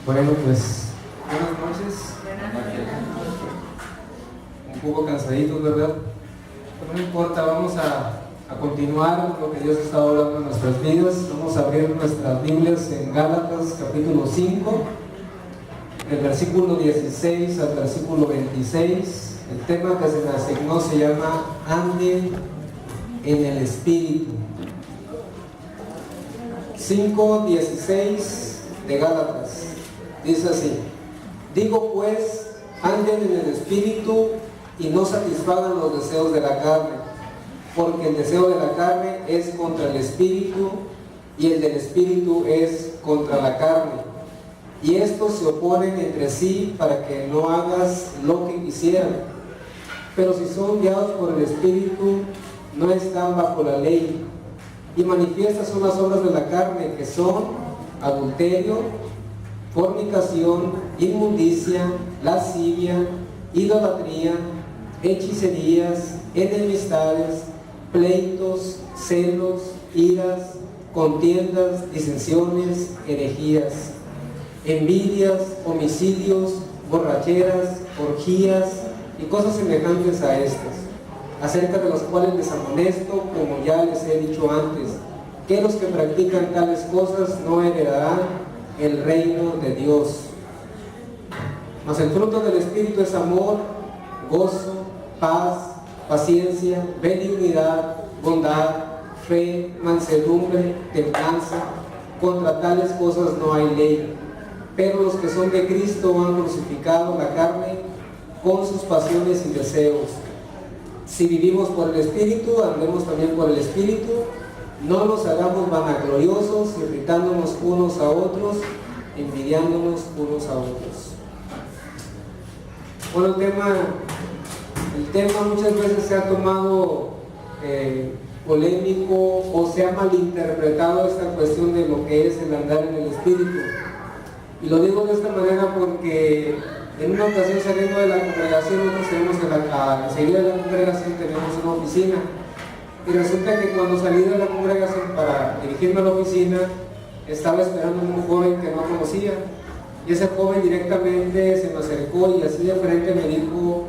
Bueno, pues buenas noches. Un poco cansaditos, ¿verdad? Pero no importa, vamos a continuar lo que Dios está hablando en nuestras vidas. Vamos a abrir nuestras Biblias en Gálatas capítulo 5, del versículo 16 al versículo 26. El tema que se me asignó se llama Anden en el Espíritu. 5:16 de Gálatas. Dice así: digo pues, anden en el Espíritu y no satisfagan los deseos de la carne, porque el deseo de la carne es contra el Espíritu y el del Espíritu es contra la carne, y estos se oponen entre sí para que no hagas lo que quisieran. Pero si son guiados por el Espíritu, no están bajo la ley. Y manifiestas son las obras de la carne, que son adulterio, fornicación, inmundicia, lascivia, idolatría, hechicerías, enemistades, pleitos, celos, iras, contiendas, disensiones, herejías, envidias, homicidios, borracheras, orgías y cosas semejantes a estas, acerca de los cuales les amonesto, como ya les he dicho antes, que los que practican tales cosas no heredarán el reino de Dios. Mas el fruto del Espíritu es amor, gozo, paz, paciencia, benignidad, bondad, fe, mansedumbre, templanza. Contra tales cosas no hay ley. Pero los que son de Cristo han crucificado la carne con sus pasiones y deseos. Si vivimos por el Espíritu, andemos también por el Espíritu. No nos hagamos vanagloriosos, irritándonos unos a otros, envidiándonos unos a otros. Bueno, el tema muchas veces se ha tomado polémico o se ha malinterpretado esta cuestión de lo que es el andar en el Espíritu. Y lo digo de esta manera porque en una ocasión, saliendo de la congregación, nosotros tenemos enseguida de la congregación tenemos una oficina. Y resulta que cuando salí de la congregación para dirigirme a la oficina, estaba esperando un joven que no conocía. Y ese joven directamente se me acercó y así de frente me dijo,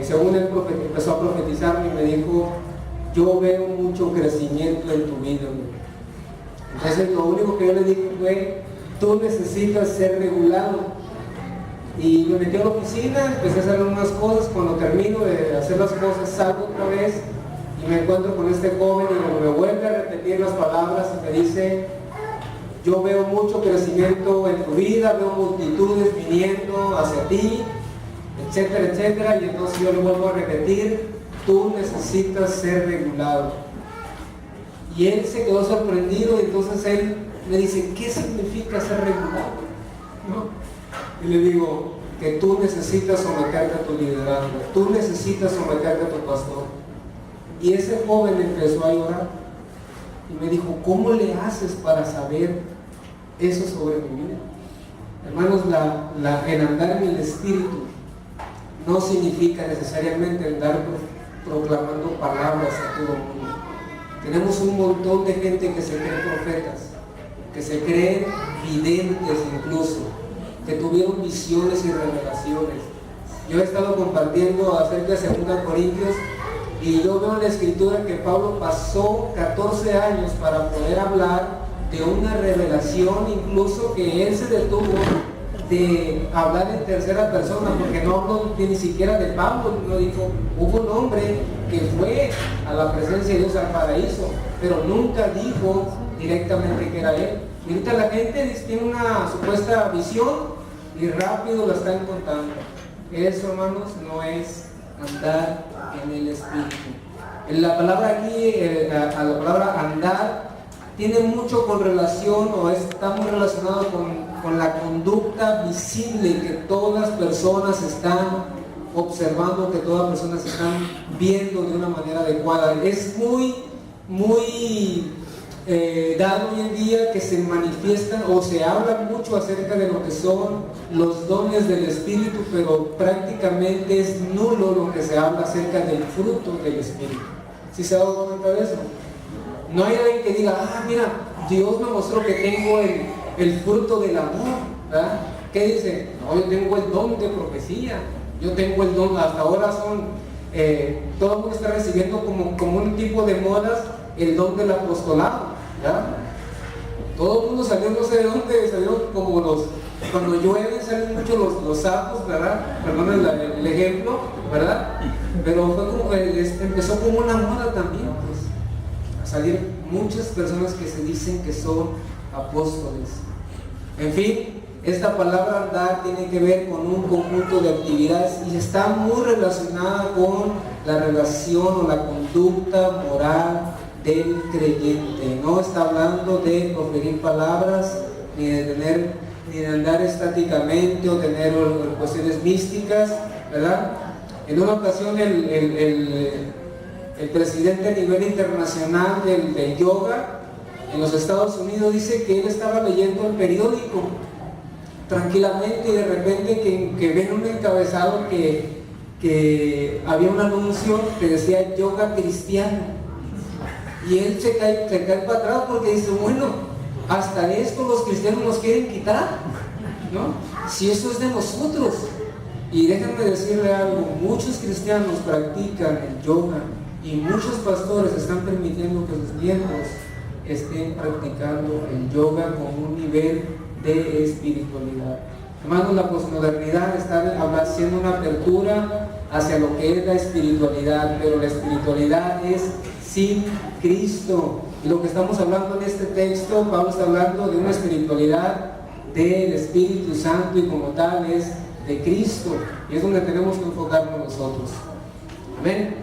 según él empezó a profetizarme, y me dijo: yo veo mucho crecimiento en tu vida. Entonces lo único que yo le dije fue: tú necesitas ser regulado. Y me metí a la oficina, empecé a hacer unas cosas. Cuando termino de hacer las cosas, salgo otra vez y me encuentro con este joven y me vuelve a repetir las palabras y me dice: yo veo mucho crecimiento en tu vida, veo multitudes viniendo hacia ti, etcétera, etcétera. Y entonces yo le vuelvo a repetir: tú necesitas ser regulado. Y él se quedó sorprendido, y entonces él me dice: ¿qué significa ser regulado? ¿No? Y le digo que tú necesitas someterte a tu liderazgo, tú necesitas someterte a tu pastor. Y ese joven empezó a llorar y me dijo: ¿cómo le haces para saber eso sobre mi vida? Hermanos, el andar en el Espíritu no significa necesariamente andar proclamando palabras a todo el mundo. Tenemos un montón de gente que se cree profetas, que se creen videntes incluso, que tuvieron visiones y revelaciones. Yo he estado compartiendo acerca de 2 Corintios y yo veo en la Escritura que Pablo pasó 14 años para poder hablar de una revelación, incluso que él se detuvo de hablar en tercera persona, porque no habló ni siquiera de Pablo. No dijo: hubo un hombre que fue a la presencia de Dios al paraíso, pero nunca dijo directamente que era él. Y ahorita la gente tiene una supuesta visión y rápido la están contando. Eso, hermanos, no es andar en el Espíritu. La palabra aquí, la palabra andar, tiene mucho con relación, o está muy relacionado con la conducta visible que todas las personas están observando, que todas las personas están viendo de una manera adecuada. Es muy dado hoy en día que se manifiestan o se habla mucho acerca de lo que son los dones del Espíritu, pero prácticamente es nulo lo que se habla acerca del fruto del Espíritu. ¿Sí se ha dado cuenta de eso? No hay alguien que diga: mira, Dios me mostró que tengo el fruto del amor. ¿verdad? ¿Qué dice? No, yo tengo el don de profecía, yo tengo el don, hasta ahora todo el mundo está recibiendo como un tipo de modas el don del apostolado, ¿verdad? Todo el mundo salió, no sé de dónde, salieron como cuando llueve salen mucho los sapos, ¿verdad? Perdón el ejemplo, ¿verdad? Pero fue como, empezó como una moda también, pues, a salir muchas personas que se dicen que son apóstoles. En fin, esta palabra andar tiene que ver con un conjunto de actividades y está muy relacionada con la relación o la conducta moral del creyente. No está hablando de proferir palabras, ni de andar estáticamente o tener cuestiones místicas, ¿verdad? En una ocasión el presidente a nivel internacional del yoga en los Estados Unidos dice que él estaba leyendo el periódico tranquilamente y de repente que ven un encabezado que había un anuncio que decía yoga cristiano. Y él se cae para atrás porque dice, bueno, hasta esto los cristianos nos quieren quitar, ¿no? Si eso es de nosotros. Y déjenme decirle algo, muchos cristianos practican el yoga y muchos pastores están permitiendo que sus miembros estén practicando el yoga con un nivel de espiritualidad. Hermanos, la posmodernidad está haciendo una apertura hacia lo que es la espiritualidad, pero la espiritualidad es sin Cristo. Y lo que estamos hablando en este texto, Pablo está hablando de una espiritualidad del Espíritu Santo y como tal es de Cristo. Y es donde tenemos que enfocarnos nosotros. Amén.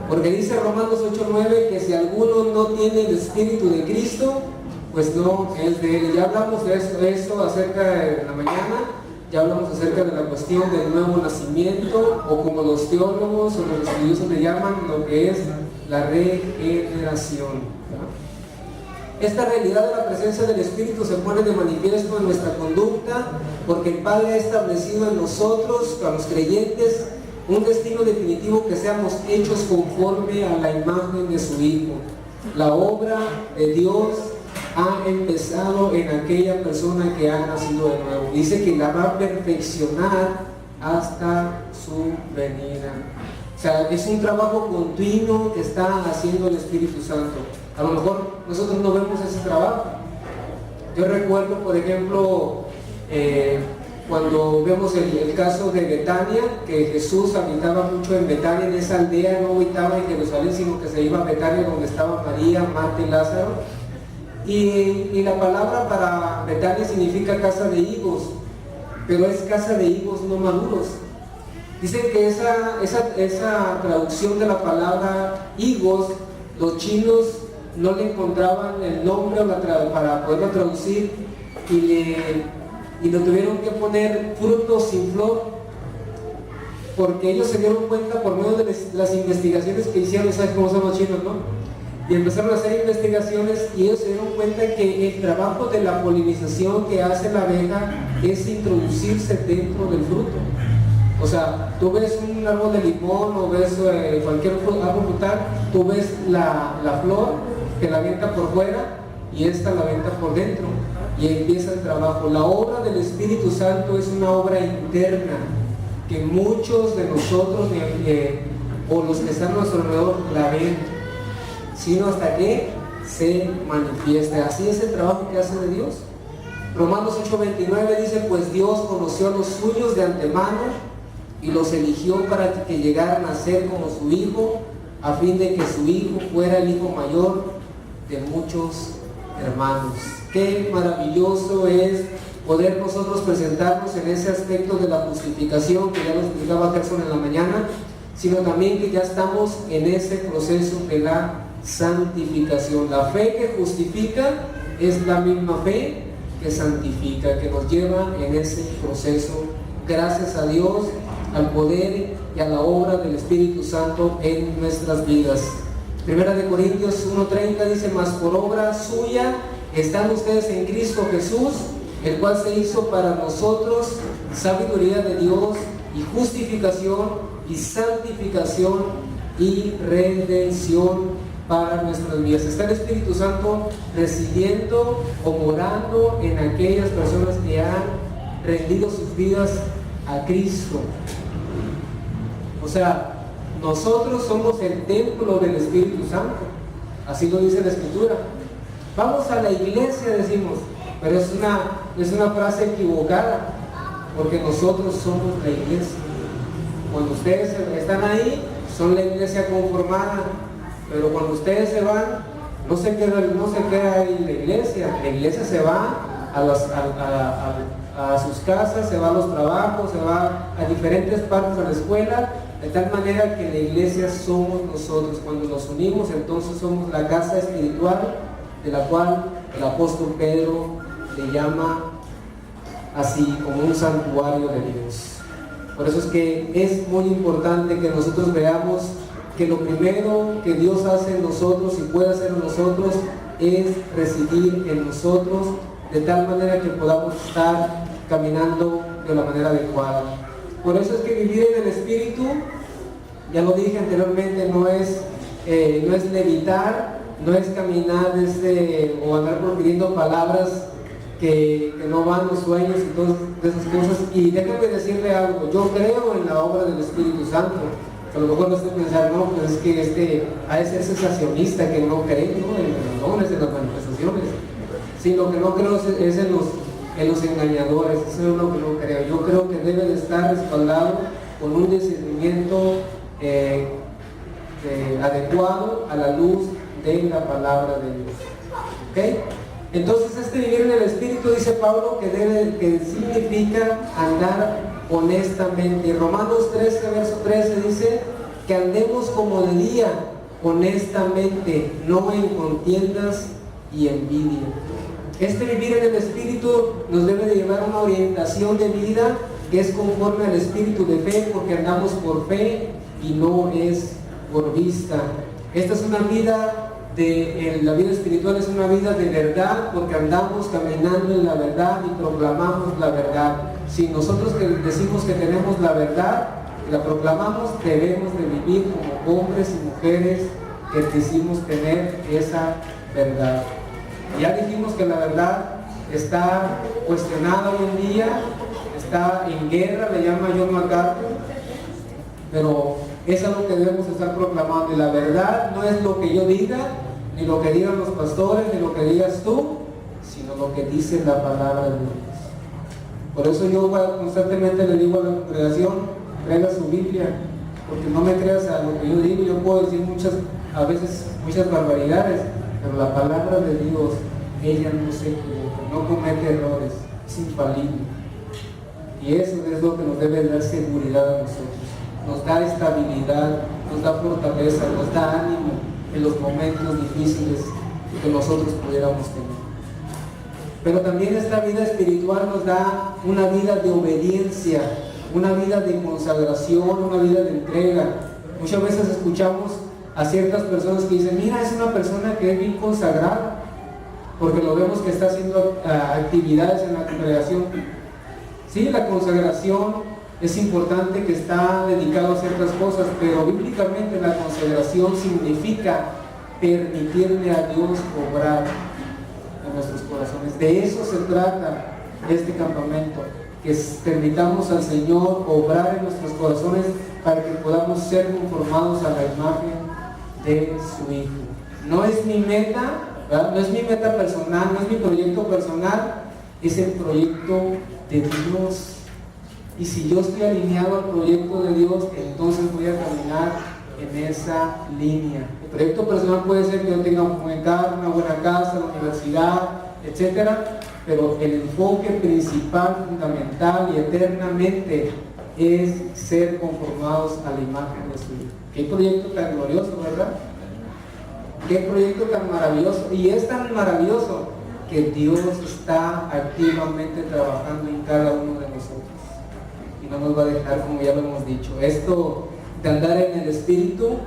Porque dice Romanos 8:9 que si alguno no tiene el Espíritu de Cristo, pues no es de él. Ya hablamos de eso acerca de la mañana. Ya hablamos acerca de la cuestión del nuevo nacimiento, o como los teólogos o los estudiosos le llaman, lo que es la regeneración. Esta realidad de la presencia del Espíritu se pone de manifiesto en nuestra conducta, porque el Padre ha establecido en nosotros, a los creyentes, un destino definitivo que seamos hechos conforme a la imagen de su Hijo. La obra de Dios ha empezado en aquella persona que ha nacido de nuevo. Dice que la va a perfeccionar hasta su venida. O sea, es un trabajo continuo que está haciendo el Espíritu Santo. A lo mejor nosotros no vemos ese trabajo. Yo recuerdo, por ejemplo, cuando vemos el caso de Betania, que Jesús habitaba mucho en Betania, en esa aldea, no habitaba en Jerusalén, sino que se iba a Betania, donde estaban María, Marta y Lázaro. Y la palabra para Betania significa casa de higos, pero es casa de higos no maduros. Dicen que esa traducción de la palabra higos, los chinos no le encontraban el nombre para poderlo traducir y lo tuvieron que poner frutos sin flor, porque ellos se dieron cuenta por medio de las investigaciones que hicieron. ¿Sabes cómo son los chinos, no? Y empezaron a hacer investigaciones y ellos se dieron cuenta que el trabajo de la polinización que hace la abeja es introducirse dentro del fruto. O sea, tú ves un árbol de limón o ves cualquier árbol frutal, tú ves la flor que la avienta por fuera y esta la avienta por dentro y empieza el trabajo. La obra del Espíritu Santo es una obra interna que muchos de nosotros o los que están a nuestro alrededor la ven, sino hasta que se manifieste. Así es el trabajo que hace de Dios. Romanos 8:29 dice, pues Dios conoció a los suyos de antemano y los eligió para que llegaran a ser como su Hijo, a fin de que su Hijo fuera el hijo mayor de muchos hermanos. Qué maravilloso es poder nosotros presentarnos en ese aspecto de la justificación, que ya lo explicaba Gerson en la mañana, sino también que ya estamos en ese proceso de la santificación. La fe que justifica es la misma fe que santifica, que nos lleva en ese proceso, gracias a Dios, al poder y a la obra del Espíritu Santo en nuestras vidas. Primera de Corintios 1:30 dice, mas por obra suya están ustedes en Cristo Jesús, el cual se hizo para nosotros sabiduría de Dios y justificación y santificación y redención para nuestras vidas. Está el Espíritu Santo residiendo o morando en aquellas personas que han rendido sus vidas a Cristo. O sea, nosotros somos el templo del Espíritu Santo, así lo dice la Escritura. Vamos a la iglesia, decimos, pero es una frase equivocada, porque nosotros somos la iglesia. Cuando ustedes están ahí, son la iglesia conformada, pero cuando ustedes se van, no se queda ahí la iglesia se va a sus casas, se va a los trabajos, se va a diferentes partes de la escuela, de tal manera que la iglesia somos nosotros. Cuando nos unimos, entonces somos la casa espiritual, de la cual el apóstol Pedro le llama así, como un santuario de Dios. Por eso es que es muy importante que nosotros veamos que lo primero que Dios hace en nosotros y puede hacer en nosotros es residir en nosotros, de tal manera que podamos estar caminando de la manera adecuada. Por eso es que vivir en el Espíritu, ya lo dije anteriormente, no es levitar, no es caminar o andar profiriendo palabras que no van los sueños y todas esas cosas. Y déjame decirle algo, yo creo en la obra del Espíritu Santo. A lo mejor no estoy pensando, no, pues es que ha de ser sensacionista, que no cree, ¿no?, en los dones, en las manifestaciones. Sí, lo que no creo es en los engañadores, eso es lo que no creo. Yo creo que debe de estar respaldado con un discernimiento adecuado a la luz de la palabra de Dios. ¿Ok? Entonces vivir en el Espíritu, dice Pablo, que significa andar honestamente. Romanos 13, verso 13 dice que andemos como de día, honestamente, no en contiendas y envidia. Vivir en el Espíritu nos debe de llevar a una orientación de vida que es conforme al Espíritu de fe, porque andamos por fe y no es por vista. Esta es una vida la vida espiritual, es una vida de verdad, porque andamos caminando en la verdad y proclamamos la verdad. Si nosotros que decimos que tenemos la verdad y la proclamamos, debemos de vivir como hombres y mujeres que decimos tener esa verdad. Ya dijimos que la verdad está cuestionada hoy en día, está en guerra, le llama John MacArthur, pero es algo que debemos estar proclamando. Y la verdad no es lo que yo diga, ni lo que digan los pastores, ni lo que digas tú, sino lo que dice la palabra de Dios. Por eso yo constantemente le digo a la congregación, traiga su Biblia, porque no me creas a lo que yo digo. Yo puedo decir a veces muchas barbaridades, pero la palabra de Dios, ella no se equivoca, no comete errores, es infalible. Y eso es lo que nos debe dar seguridad a nosotros. Nos da estabilidad, nos da fortaleza, nos da ánimo en los momentos difíciles que nosotros pudiéramos tener. Pero también esta vida espiritual nos da una vida de obediencia, una vida de consagración, una vida de entrega. Muchas veces escuchamos a ciertas personas que dicen, mira, es una persona que es bien consagrada, porque lo vemos que está haciendo actividades en la congregación. Sí, la consagración es importante, que está dedicado a ciertas cosas, pero bíblicamente la consagración significa permitirle a Dios obrar en nuestros corazones. De eso se trata este campamento, que permitamos al Señor obrar en nuestros corazones para que podamos ser conformados a la imagen de su Hijo. No es mi meta, ¿verdad? No es mi meta personal, no es mi proyecto personal, es el proyecto de Dios. Y si yo estoy alineado al proyecto de Dios, entonces voy a caminar en esa línea. El proyecto personal puede ser que yo tenga un buen carro, una buena casa, la universidad, etcétera, pero el enfoque principal, fundamental y eternamente es ser conformados a la imagen de su Hijo. Qué proyecto tan glorioso, ¿verdad? Qué proyecto tan maravilloso. Y es tan maravilloso que Dios está activamente trabajando en cada uno de nosotros. No nos va a dejar, como ya lo hemos dicho. Esto de andar en el Espíritu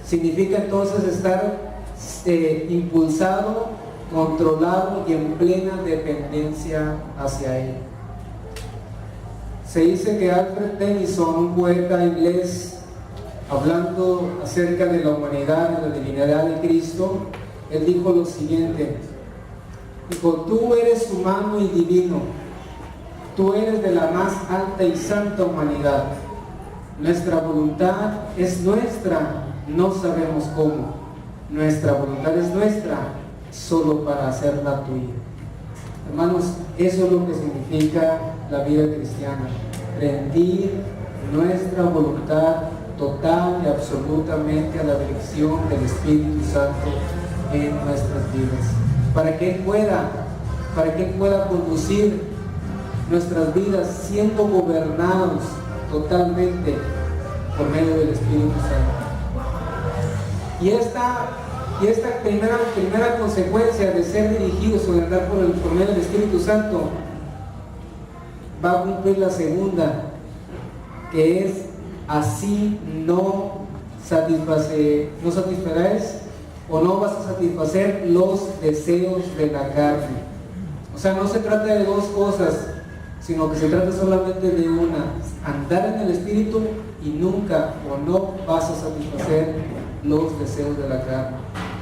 significa entonces estar impulsado, controlado y en plena dependencia hacia Él. Se dice que Alfred Tennyson, un poeta inglés, hablando acerca de la humanidad y la divinidad de Cristo, él dijo lo siguiente: dijo, tú eres humano y divino, tú eres de la más alta y santa humanidad. Nuestra voluntad es nuestra, no sabemos cómo. Nuestra voluntad es nuestra, solo para hacerla tuya. Hermanos, eso es lo que significa la vida cristiana. Rendir nuestra voluntad total y absolutamente a la dirección del Espíritu Santo en nuestras vidas. Para que Él pueda conducir nuestras vidas siendo gobernados totalmente por medio del Espíritu Santo. Y esta primera consecuencia de ser dirigidos o de andar por medio del Espíritu Santo va a cumplir la segunda, que es: así no satisfarás o no vas a satisfacer los deseos de la carne. O sea, no se trata de dos cosas, sino que se trata solamente de una: andar en el Espíritu, y nunca o no vas a satisfacer los deseos de la carne.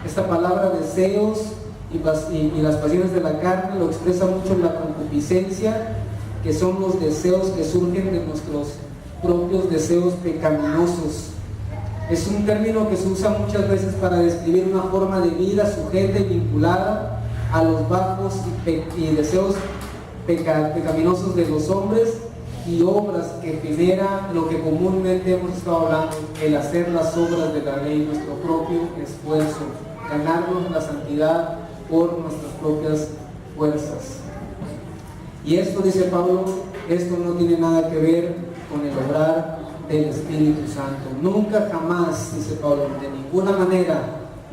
Esta palabra deseos y las pasiones de la carne lo expresa mucho en la concupiscencia, que son los deseos que surgen de nuestros propios deseos pecaminosos. Es un término que se usa muchas veces para describir una forma de vida sujeta y vinculada a los bajos y deseos pecaminosos de los hombres, y obras que genera lo que comúnmente hemos estado hablando, el hacer las obras de la ley, nuestro propio esfuerzo, ganarnos la santidad por nuestras propias fuerzas. Y esto, dice Pablo, esto no tiene nada que ver con el obrar del Espíritu Santo. Nunca jamás, dice Pablo, de ninguna manera,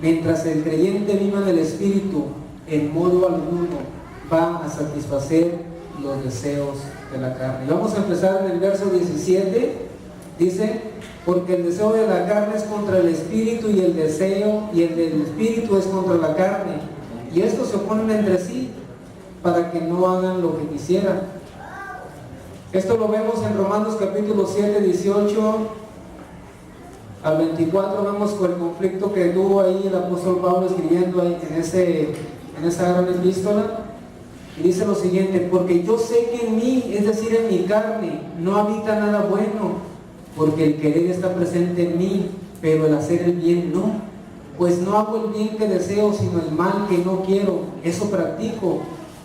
mientras el creyente viva en el Espíritu, en modo alguno va a satisfacer los deseos de la carne. Y vamos a empezar en el verso 17. Dice: porque el deseo de la carne es contra el Espíritu, y el del Espíritu es contra la carne, y estos se oponen entre sí, para que no hagan lo que quisieran. Esto lo vemos en Romanos capítulo 7, 18 al 24. Vemos con el conflicto que tuvo ahí el apóstol Pablo escribiendo ahí en esa gran epístola. Y dice lo siguiente: porque yo sé que en mí, es decir, en mi carne, no habita nada bueno, porque el querer está presente en mí, pero el hacer el bien no. Pues no hago el bien que deseo, sino el mal que no quiero, eso practico.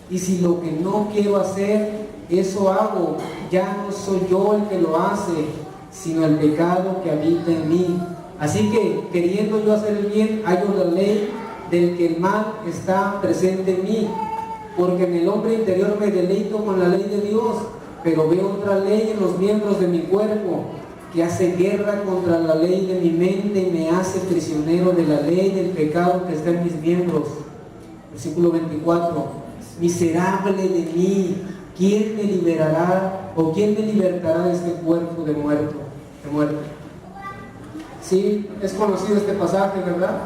Y si lo que no quiero hacer, eso hago, ya no soy yo el que lo hace, sino el pecado que habita en mí. Así que, queriendo yo hacer el bien, hallo la ley del que el mal está presente en mí. Porque en el hombre interior me deleito con la ley de Dios, pero veo otra ley en los miembros de mi cuerpo, que hace guerra contra la ley de mi mente y me hace prisionero de la ley del pecado que está en mis miembros. Versículo 24: miserable de mí, ¿quién me liberará o quién me libertará de este cuerpo de muerte? Sí, es conocido este pasaje, ¿verdad?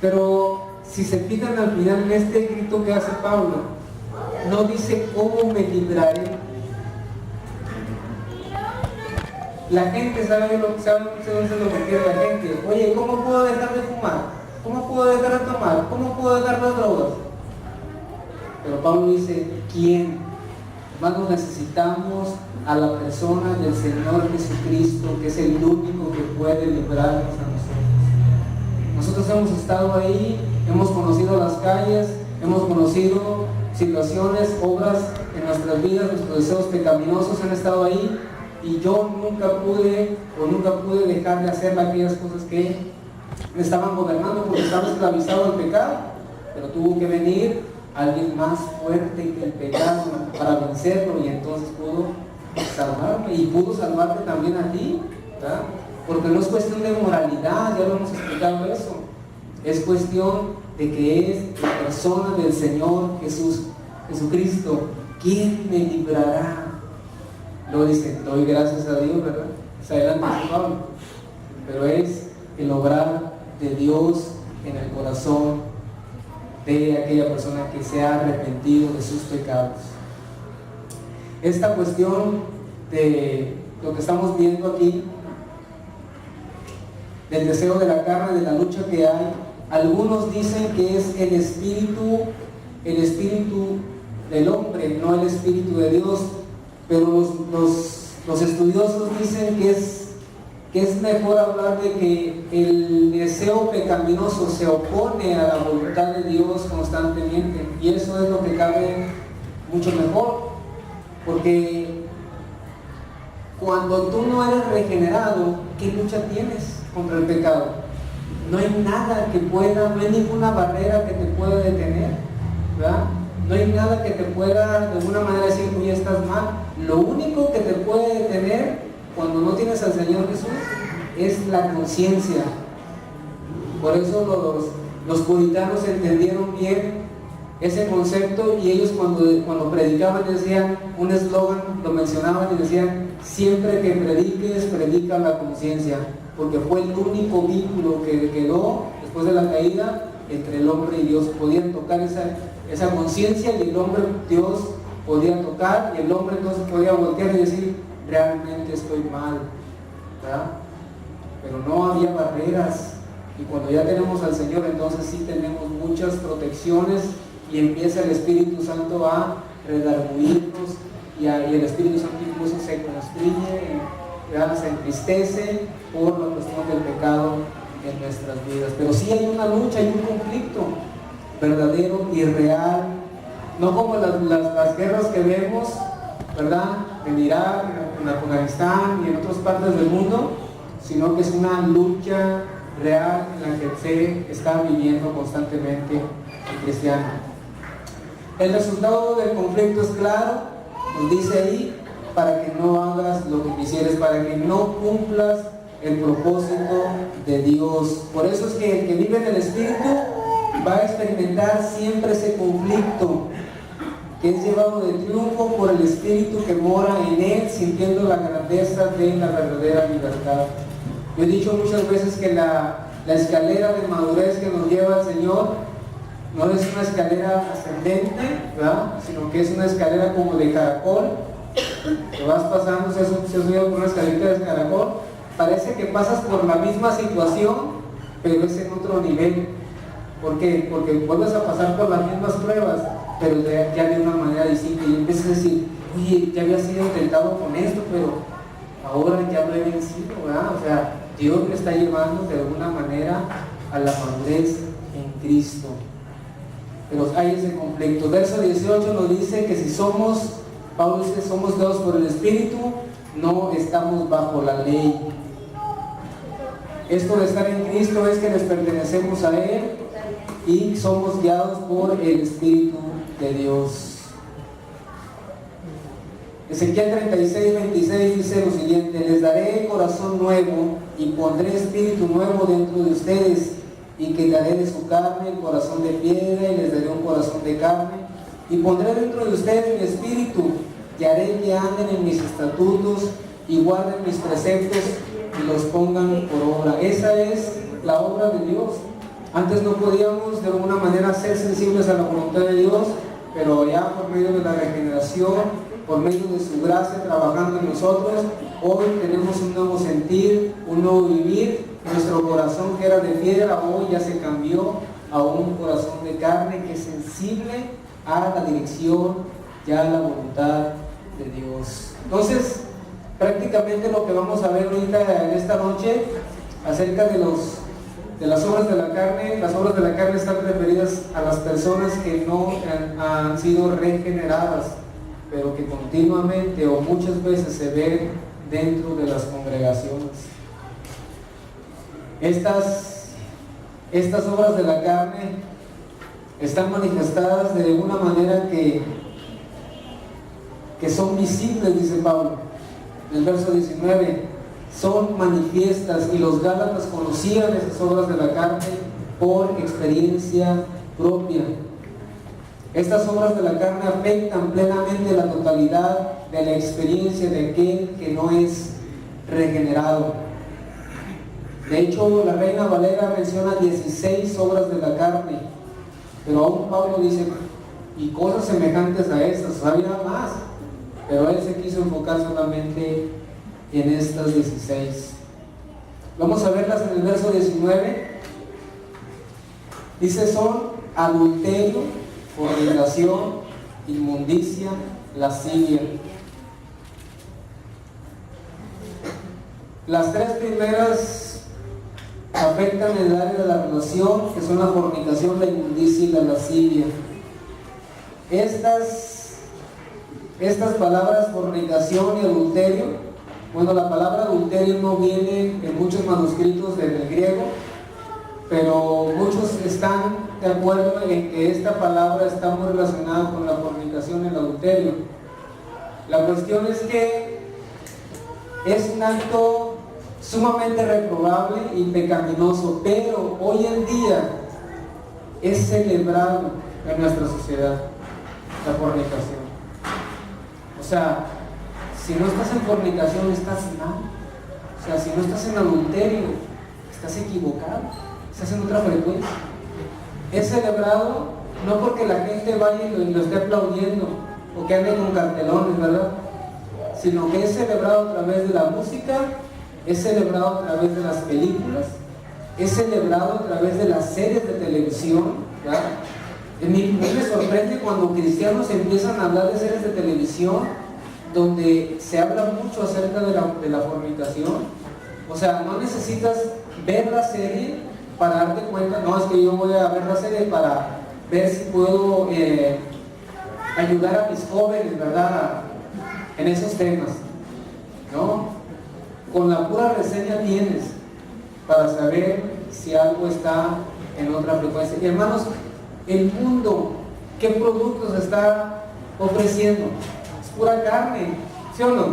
Pero si se fijan al final en este grito que hace Pablo, no dice cómo me libraré. La gente sabe lo que quiere la gente. Oye, ¿cómo puedo dejar de fumar? ¿Cómo puedo dejar de tomar? ¿Cómo puedo dejar las drogas? Pero Pablo dice: ¿quién? Hermanos, necesitamos a la persona del Señor Jesucristo, que es el único que puede librarnos a nosotros. Nosotros hemos estado ahí, hemos conocido las calles, hemos conocido situaciones, obras en nuestras vidas, nuestros deseos pecaminosos han estado ahí, y yo nunca pude dejar de hacer aquellas cosas que me estaban gobernando, porque estaba esclavizado al pecado. Pero tuvo que venir alguien más fuerte que el pecado para vencerlo, y entonces pudo salvarme, y pudo salvarte también a ti, ¿verdad? Porque no es cuestión de moralidad, ya lo hemos explicado eso, es cuestión de que es la persona del Señor Jesucristo. ¿Quién me librará? Luego dice: doy gracias a Dios, ¿verdad? Es adelante Pablo, pero es el obrar de Dios en el corazón de aquella persona que se ha arrepentido de sus pecados. Esta cuestión de lo que estamos viendo aquí, del deseo de la carne, de la lucha que hay, algunos dicen que es el espíritu del hombre, no el Espíritu de Dios. Pero los estudiosos dicen que es mejor hablar de que el deseo pecaminoso se opone a la voluntad de Dios constantemente, y eso es lo que cabe mucho mejor, porque cuando tú no eres regenerado, ¿qué lucha tienes contra el pecado? No hay nada que pueda, no hay ninguna barrera que te pueda detener, ¿verdad? No hay nada que te pueda de alguna manera decir, oye, estás mal. Lo único que te puede detener cuando no tienes al Señor Jesús es la conciencia. Por eso los puritanos entendieron bien ese concepto, y ellos cuando predicaban decían un eslogan, lo mencionaban y decían: siempre que prediques, predica la conciencia, porque fue el único vínculo que quedó después de la caída entre el hombre y Dios. Podían tocar esa conciencia, y el hombre, Dios podía tocar, y el hombre entonces podía voltear y decir: realmente estoy mal, ¿verdad? Pero no había barreras. Y cuando ya tenemos al Señor, entonces sí tenemos muchas protecciones, y empieza el Espíritu Santo a redarguirnos, y el Espíritu Santo incluso se constriñe, se entristece por la cuestión del pecado en nuestras vidas. Pero sí hay una lucha, hay un conflicto verdadero y real, no como las guerras que vemos, ¿verdad?, en Irak, en Afganistán y en otras partes del mundo, sino que es una lucha real en la que se está viviendo constantemente el cristiano. El resultado del conflicto es claro, nos dice ahí: para que no hagas lo que quisieres, para que no cumplas el propósito de Dios. Por eso es que el que vive en el Espíritu va a experimentar siempre ese conflicto, que es llevado de triunfo por el Espíritu que mora en él, sintiendo la grandeza de la verdadera libertad. Yo he dicho muchas veces que la escalera de madurez que nos lleva al Señor no es una escalera ascendente, ¿verdad?, sino que es una escalera como de caracol, que vas pasando. Si has subido por una escalerita de caracol, parece que pasas por la misma situación, pero es en otro nivel. ¿Por qué? Porque vuelves a pasar por las mismas pruebas, pero ya de una manera distinta, y empiezas a decir: oye, ya había sido tentado con esto, pero ahora ya lo he vencido, ¿verdad? O sea, Dios me está llevando de alguna manera a la madurez en Cristo. Pero hay ese conflicto. Verso 18 nos dice que si Pablo dice, somos guiados por el Espíritu, no estamos bajo la ley. Esto de estar en Cristo es que les pertenecemos a Él y somos guiados por el Espíritu de Dios. Ezequiel 36:26 dice lo siguiente: les daré corazón nuevo y pondré espíritu nuevo dentro de ustedes, y quitaré de su carne el corazón de piedra y les daré un corazón de carne, y pondré dentro de ustedes mi espíritu, y haré que anden en mis estatutos y guarden mis preceptos y los pongan por obra. Esa es la obra de Dios. Antes no podíamos de alguna manera ser sensibles a la voluntad de Dios, pero ya por medio de la regeneración, por medio de su gracia trabajando en nosotros, hoy tenemos un nuevo sentir, un nuevo vivir. Nuestro corazón, que era de piedra, hoy ya se cambió a un corazón de carne, que es sensible a la dirección, ya a la voluntad de Dios. Entonces, prácticamente lo que vamos a ver ahorita en esta noche acerca de las obras de la carne. Las obras de la carne están referidas a las personas que no han sido regeneradas, pero que continuamente o muchas veces se ven dentro de las congregaciones. Estas obras de la carne están manifestadas de una manera que son visibles, dice Pablo en el verso 19, son manifiestas, y los gálatas conocían esas obras de la carne por experiencia propia. Estas obras de la carne afectan plenamente la totalidad de la experiencia de aquel que no es regenerado. De hecho, la Reina Valera menciona 16 obras de la carne, pero aún Pablo dice, y cosas semejantes a estas, había más, pero él se quiso enfocar solamente en estas 16. Vamos a verlas en el verso 19. Dice: son adulterio, fornicación, inmundicia, lascivia. Las tres primeras afectan el área de la relación, que son la fornicación, la inmundicia y la lascivia. Estas palabras, fornicación y adulterio, bueno, la palabra adulterio no viene en muchos manuscritos del griego, pero muchos están de acuerdo en que esta palabra está muy relacionada con la fornicación y el adulterio. La cuestión es que es un acto sumamente reprobable y pecaminoso, pero hoy en día es celebrado en nuestra sociedad la fornicación. O sea, si no estás en fornicación estás mal. O sea, si no estás en adulterio estás equivocado, estás en otra frecuencia. Es celebrado no porque la gente vaya y lo esté aplaudiendo o que ande con cartelones, ¿verdad? Sino que es celebrado a través de la música, es celebrado a través de las películas, es celebrado a través de las series de televisión, ¿verdad? A mí me sorprende cuando cristianos empiezan a hablar de series de televisión donde se habla mucho acerca de la fornicación. O sea, no necesitas ver la serie para darte cuenta, no, es que yo voy a ver la serie para ver si puedo ayudar a mis jóvenes, ¿verdad?, en esos temas, ¿no? Con la pura reseña tienes para saber si algo está en otra frecuencia. Y hermanos, el mundo, ¿qué productos está ofreciendo? Es pura carne, ¿sí o no?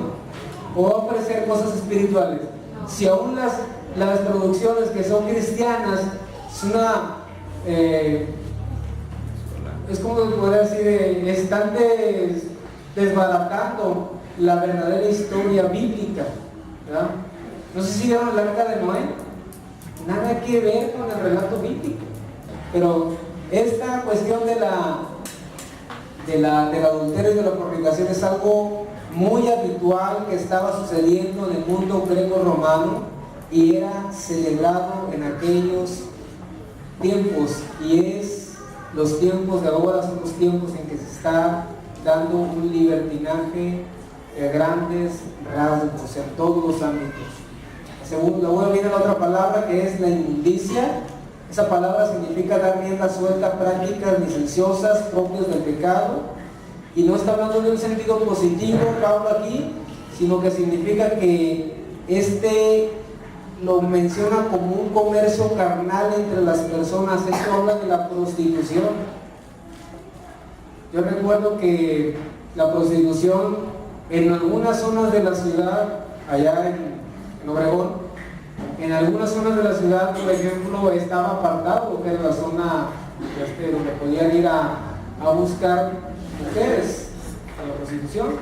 ¿O va a ofrecer cosas espirituales? Si aún las producciones que son cristianas es como poder decir, están desbaratando la verdadera historia bíblica, ¿verdad? No sé si vieron el arca de Noé, nada que ver con el relato bíblico, pero esta cuestión del adulterio y de la fornicación es algo muy habitual que estaba sucediendo en el mundo greco-romano y era celebrado en aquellos tiempos, y los tiempos de ahora son los tiempos en que se está dando un libertinaje de grandes rasgos en todos los ámbitos. Luego viene la otra palabra, que es la inmundicia. Esa palabra significa dar rienda suelta a prácticas licenciosas propias del pecado, y no está hablando de un sentido positivo Pablo aquí, sino que significa que lo menciona como un comercio carnal entre las personas. Esto habla de la prostitución. Yo recuerdo que la prostitución en algunas zonas de la ciudad, allá en Obregón, en algunas zonas de la ciudad, por ejemplo, estaba apartado, que era la zona donde podían ir a buscar mujeres a la prostitución.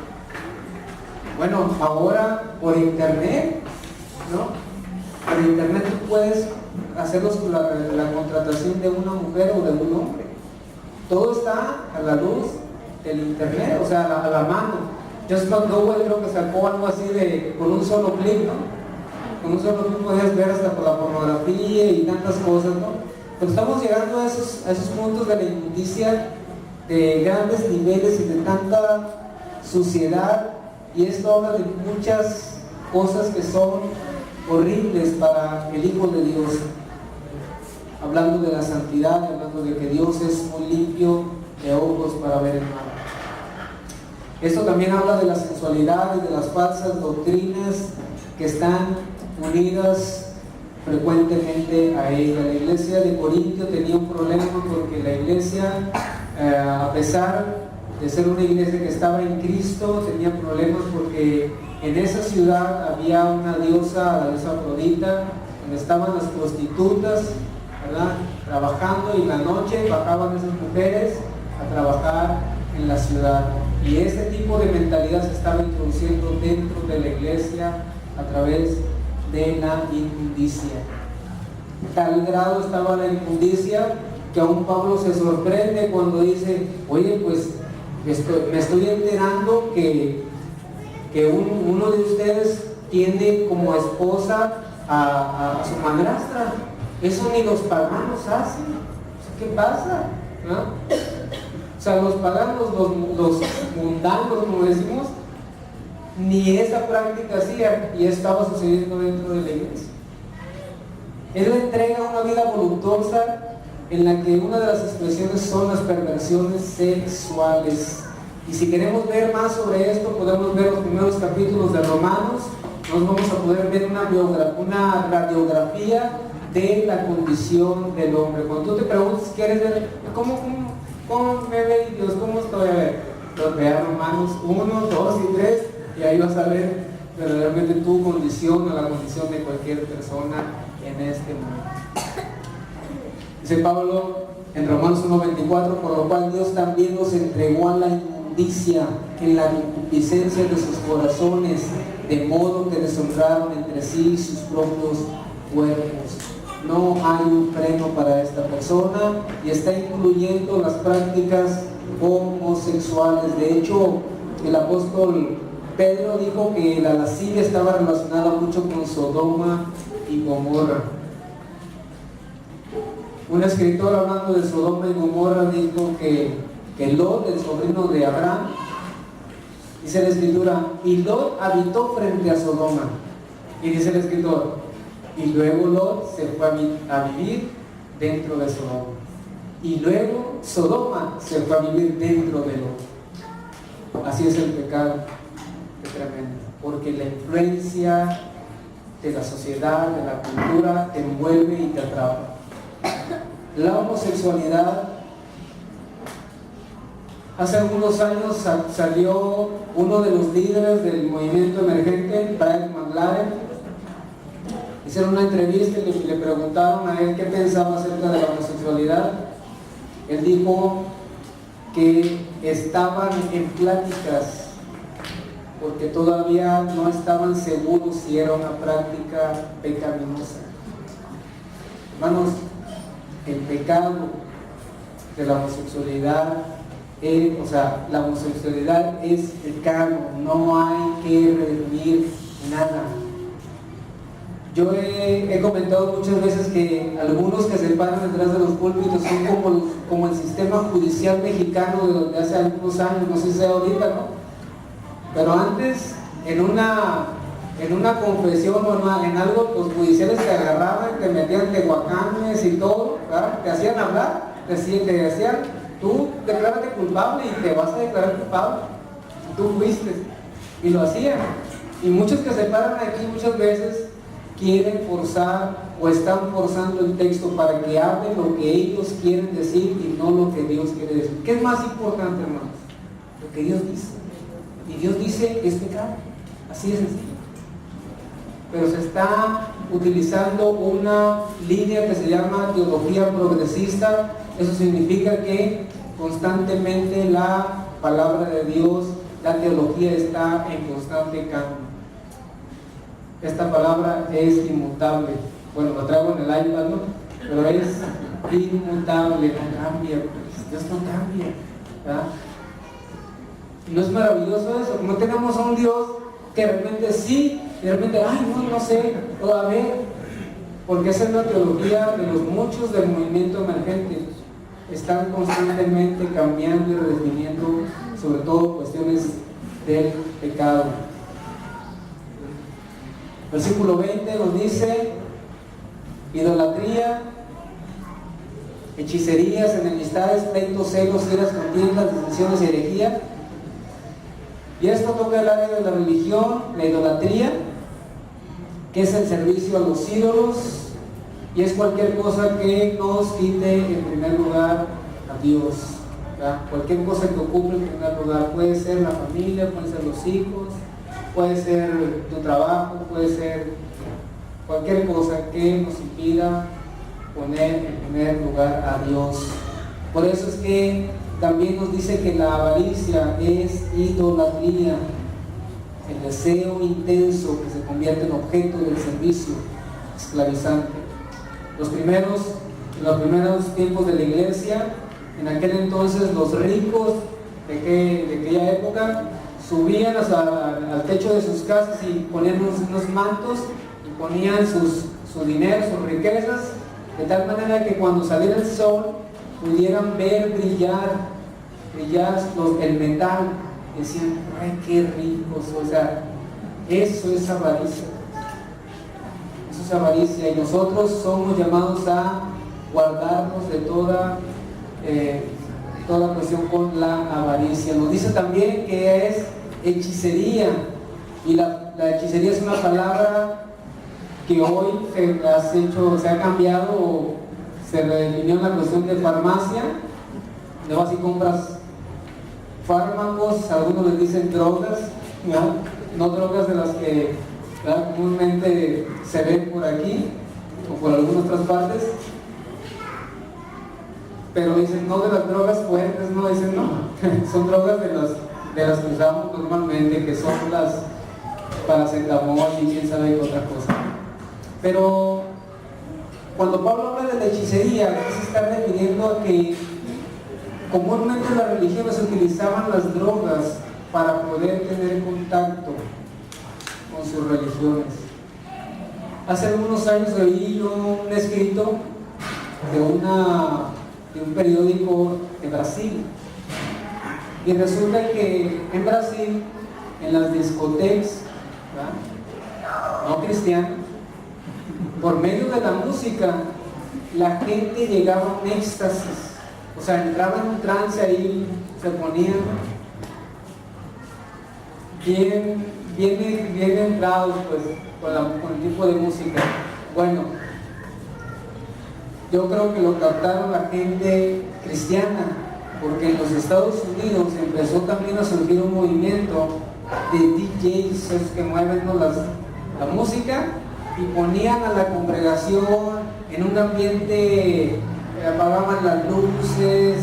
Bueno, ahora por internet, ¿no? Por internet tú puedes hacer la contratación de una mujer o de un hombre. Todo está a la luz del internet, o sea, a la mano. Just Not Go, creo que sacó algo así con un solo clic, ¿no? Con un solo clic podías ver hasta por la pornografía y tantas cosas, ¿no? Pero estamos llegando a esos puntos de la inmundicia de grandes niveles y de tanta suciedad, y esto habla de muchas cosas que son horribles para el Hijo de Dios, hablando de la santidad, hablando de que Dios es muy limpio de ojos para ver el mal. Esto también habla de la sensualidad y de las falsas doctrinas que están unidas frecuentemente a ella. La iglesia de Corintio tenía un problema porque la iglesia, a pesar de ser una iglesia que estaba en Cristo, tenía problemas porque en esa ciudad había una diosa, la diosa Afrodita, donde estaban las prostitutas, ¿verdad?, trabajando, y en la noche bajaban esas mujeres a trabajar en la ciudad. Y ese tipo de mentalidad se estaba introduciendo dentro de la iglesia a través de la inmundicia. Tal grado estaba la inmundicia que aún Pablo se sorprende cuando dice: oye, pues me estoy enterando que uno de ustedes tiene como esposa a su madrastra. Eso ni los paganos hacen. ¿Qué pasa? ¿No? O sea, los paganos, los mundanos, como decimos, ni esa práctica hacían, y estaba sucediendo dentro de la iglesia. Él le entrega una vida voluptuosa en la que una de las expresiones son las perversiones sexuales. Y si queremos ver más sobre esto, podemos ver los primeros capítulos de Romanos. Nos vamos a poder ver una radiografía de la condición del hombre. Cuando tú te preguntas, ¿quieres ver cómo me ve Dios? ¿Cómo estoy? A ver, vea Romanos 1, 2 y 3, y ahí vas a ver verdaderamente tu condición o la condición de cualquier persona en este mundo. Dice Pablo en Romanos 1:24, por lo cual Dios también nos entregó a la inmundicia en la concupiscencia de sus corazones, de modo que deshonraron entre sí sus propios cuerpos. No hay un freno para esta persona, y está incluyendo las prácticas homosexuales. De hecho, el apóstol Pedro dijo que la lascivia estaba relacionada mucho con Sodoma y Gomorra. Un escritor, hablando de Sodoma y Gomorra, dijo que Lot, el sobrino de Abraham, dice la escritura, y Lot habitó frente a Sodoma. Y dice el escritor, y luego Lot se fue a vivir dentro de Sodoma. Y luego Sodoma se fue a vivir dentro de Lot. Así es el pecado. Qué tremendo. Porque la influencia de la sociedad, de la cultura, te envuelve y te atrapa. La homosexualidad, hace algunos años salió uno de los líderes del movimiento emergente, Brian McLaren. Hicieron una entrevista y le preguntaron a él qué pensaba acerca de la homosexualidad. Él dijo que estaban en pláticas porque todavía no estaban seguros si era una práctica pecaminosa. Hermanos, el pecado de la homosexualidad la homosexualidad es pecado, no hay que redimir nada. Yo he comentado muchas veces que algunos que se paran detrás de los púlpitos son como el sistema judicial mexicano de hace algunos años, no sé si sea ahorita, ¿no? Pero antes, en una confesión o en algo, los judiciales te agarraban, te metían tehuacanes y todo, ¿verdad? Te hacían hablar, te decían, tú declárate culpable y te vas a declarar culpable. Y tú fuiste. Y lo hacían. Y muchos que se paran aquí muchas veces quieren forzar o están forzando el texto para que hablen lo que ellos quieren decir y no lo que Dios quiere decir. ¿Qué es más importante, hermanos? Lo que Dios dice. Y Dios dice que es pecado. Así de sencillo. Pero se está utilizando una línea que se llama teología progresista. Eso significa que constantemente la palabra de Dios, la teología está en constante cambio. Esta palabra es inmutable. Bueno, lo traigo en el iPad, ¿no? Pero es inmutable, no cambia, pues. Dios no cambia, ¿verdad? ¿No es maravilloso eso? No tenemos a un Dios que de repente sí, de repente, no sé, o a ver, porque esa es la teología de los muchos del movimiento emergente. Están constantemente cambiando y redefiniendo, sobre todo cuestiones del pecado. Versículo 20 nos dice: idolatría, hechicerías, enemistades, pleitos, celos, iras, contiendas, disensiones y herejía. Y esto toca el área de la religión, la idolatría, que es el servicio a los ídolos, y es cualquier cosa que nos quite en primer lugar a Dios, ¿verdad? Cualquier cosa que ocupe en primer lugar. Puede ser la familia, pueden ser los hijos, puede ser tu trabajo, puede ser cualquier cosa que nos impida poner en primer lugar a Dios. Por eso es que también nos dice que la avaricia es idolatría, el deseo intenso que se convierte en objeto del servicio esclavizante. En los primeros tiempos de la iglesia, en aquel entonces los ricos de aquella época subían al techo de sus casas y ponían unos mantos y ponían su dinero, sus riquezas, de tal manera que cuando saliera el sol pudieran ver brillar el jazz, el metal, decían, ay, qué ricos, o sea, eso es avaricia. Eso es avaricia, y nosotros somos llamados a guardarnos de toda cuestión con la avaricia. Nos dice también que es hechicería, y la hechicería es una palabra que hoy se ha cambiado o se redefinió en la cuestión de farmacia. De vas y compras fármacos, algunos les dicen drogas, ¿verdad? No drogas de las que, ¿verdad?, comúnmente se ven por aquí o por algunas otras partes, pero dicen no de las drogas fuertes, no dicen no, son drogas de las que usamos normalmente, que son las paracetamol y quién sabe qué otra cosa. Pero cuando Pablo habla de la hechicería, se está refiriendo a que comúnmente las religiones utilizaban las drogas para poder tener contacto con sus religiones. Hace algunos años leí un escrito de un periódico de Brasil, y resulta que en Brasil, en las discotecas, ¿verdad?, no cristianas, por medio de la música, la gente llegaba en éxtasis, o sea, entraba en un trance ahí, se ponían bien entrados, pues, con el tipo de música. Bueno, yo creo que lo captaron la gente cristiana, porque en los Estados Unidos empezó también a surgir un movimiento de DJs, esos que mueven la música, y ponían a la congregación en un ambiente, apagaban las luces,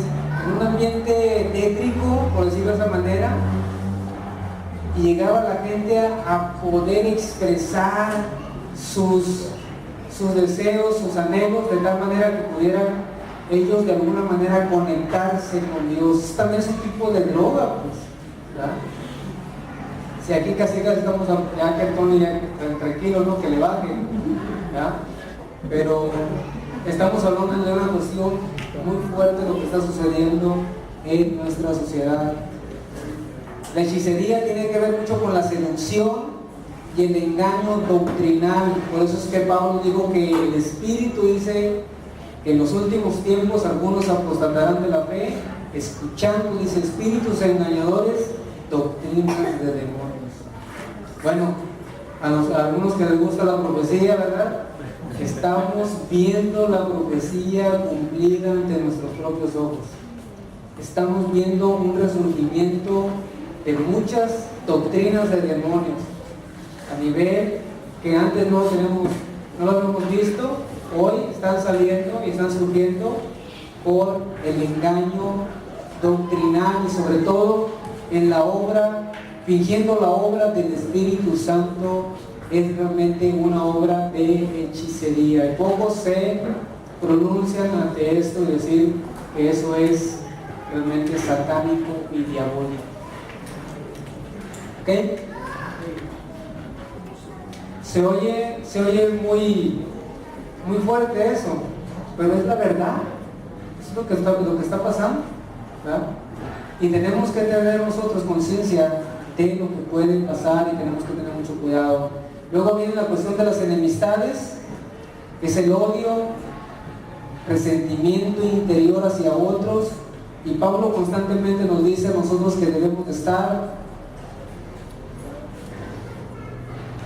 en un ambiente tétrico, por decirlo de esa manera, y llegaba la gente a poder expresar sus deseos, sus anhelos, de tal manera que pudieran ellos de alguna manera conectarse con Dios. También es un tipo de droga, pues, ¿verdad? Si aquí casi estamos ya que Tony ya tranquilo, ¿no?, que le baje, ¿verdad? Pero estamos hablando de una cuestión muy fuerte, lo que está sucediendo en nuestra sociedad. La hechicería tiene que ver mucho con la seducción y el engaño doctrinal. Por eso es que Pablo dijo que el Espíritu dice que en los últimos tiempos algunos apostatarán de la fe, escuchando, dice, espíritus engañadores, doctrinas de demonios. Bueno, a algunos que les gusta la profecía, ¿verdad?, estamos viendo la profecía cumplida ante nuestros propios ojos. Estamos viendo un resurgimiento de muchas doctrinas de demonios a nivel que antes no lo habíamos visto. Hoy están saliendo y están surgiendo por el engaño doctrinal, y sobre todo en la obra, fingiendo la obra del Espíritu Santo, es realmente una obra de hechicería. Y pocos se pronuncian ante esto y decir que eso es realmente satánico y diabólico. ¿Ok? Se oye muy fuerte eso, pero es la verdad. Es lo que está pasando, ¿verdad? Y tenemos que tener nosotros conciencia de lo que puede pasar, y tenemos que tener mucho cuidado. Luego viene la cuestión de las enemistades, que es el odio, resentimiento interior hacia otros, y Pablo constantemente nos dice a nosotros que debemos estar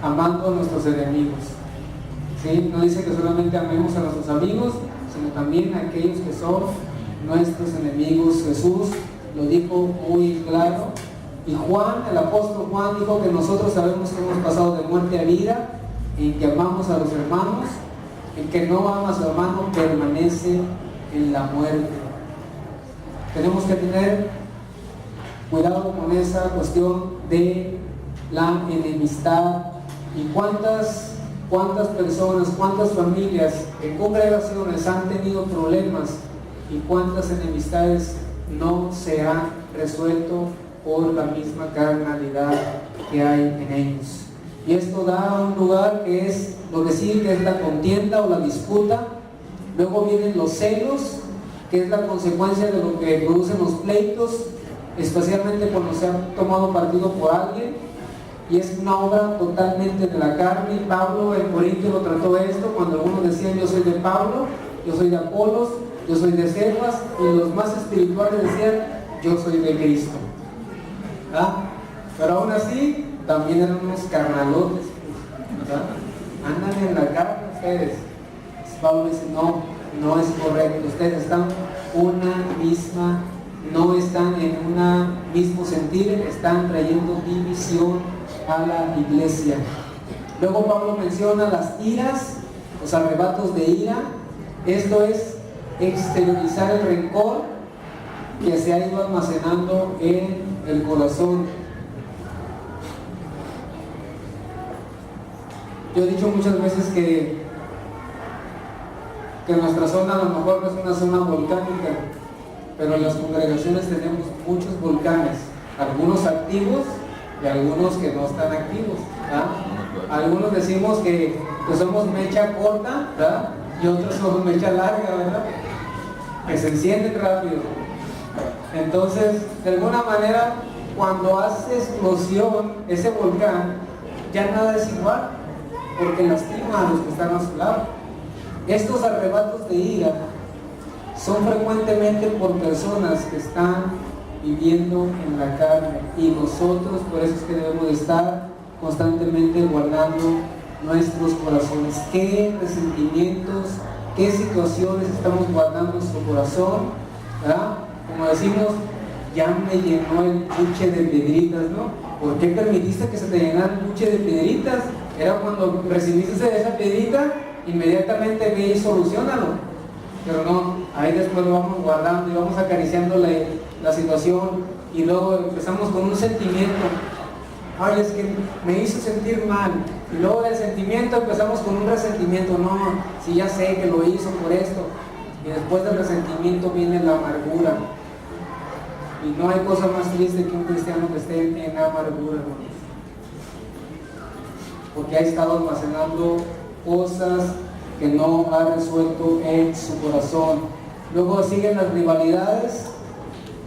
amando a nuestros enemigos, ¿sí? No dice que solamente amemos a nuestros amigos, sino también a aquellos que son nuestros enemigos. Jesús lo dijo muy claro, y Juan, el apóstol Juan, dijo que nosotros sabemos que hemos pasado de muerte a vida, y que amamos a los hermanos. El que no ama a su hermano permanece en la muerte. Tenemos que tener cuidado con esa cuestión de la enemistad. Y cuántas personas, cuántas familias en congregaciones han tenido problemas, y cuántas enemistades no se han resuelto por la misma carnalidad que hay en ellos. Y esto da un lugar que es lo que sigue, que es la contienda o la disputa. Luego vienen los celos, que es la consecuencia de lo que producen los pleitos, especialmente cuando se ha tomado partido por alguien, y es una obra totalmente de la carne. Y Pablo en Corinto lo trató esto, cuando algunos decían yo soy de Pablo, yo soy de Apolos, yo soy de Cefas, y los más espirituales decían yo soy de Cristo. ¿Ah? Pero aún así también eran unos carnalotes, ¿verdad? Andan en la carne ustedes. Pablo dice no es correcto, ustedes están no están en un mismo sentir, están trayendo división a la iglesia. Luego Pablo menciona las iras, los arrebatos de ira. Esto es exteriorizar el rencor que se ha ido almacenando en el corazón. Yo he dicho muchas veces que nuestra zona a lo mejor no es una zona volcánica, pero en las congregaciones tenemos muchos volcanes, algunos activos y algunos que no están activos, ¿verdad? Algunos decimos que somos mecha corta, ¿verdad? Y otros somos mecha larga, ¿verdad? Que se encienden rápido. Entonces, de alguna manera, cuando hace explosión ese volcán, ya nada es igual, porque lastima a los que están a su lado. Estos arrebatos de ira son frecuentemente por personas que están viviendo en la carne, y nosotros por eso es que debemos de estar constantemente guardando nuestros corazones. ¿Qué resentimientos, qué situaciones estamos guardando en nuestro corazón? ¿Verdad? Como decimos, ya me llenó el buche de piedritas, ¿no? ¿Por qué permitiste que se te llenara el buche de piedritas? Era cuando recibiste esa piedrita, inmediatamente ve y solucionalo. Pero no, ahí después lo vamos guardando y vamos acariciando la situación, y luego empezamos con un sentimiento. Ay, es que me hizo sentir mal. Y luego del sentimiento empezamos con un resentimiento. No, si ya sé que lo hizo por esto. Y después del resentimiento viene la amargura. Y no hay cosa más triste que un cristiano que esté en amargura, hermanos, porque ha estado almacenando cosas que no ha resuelto en su corazón. Luego siguen las rivalidades,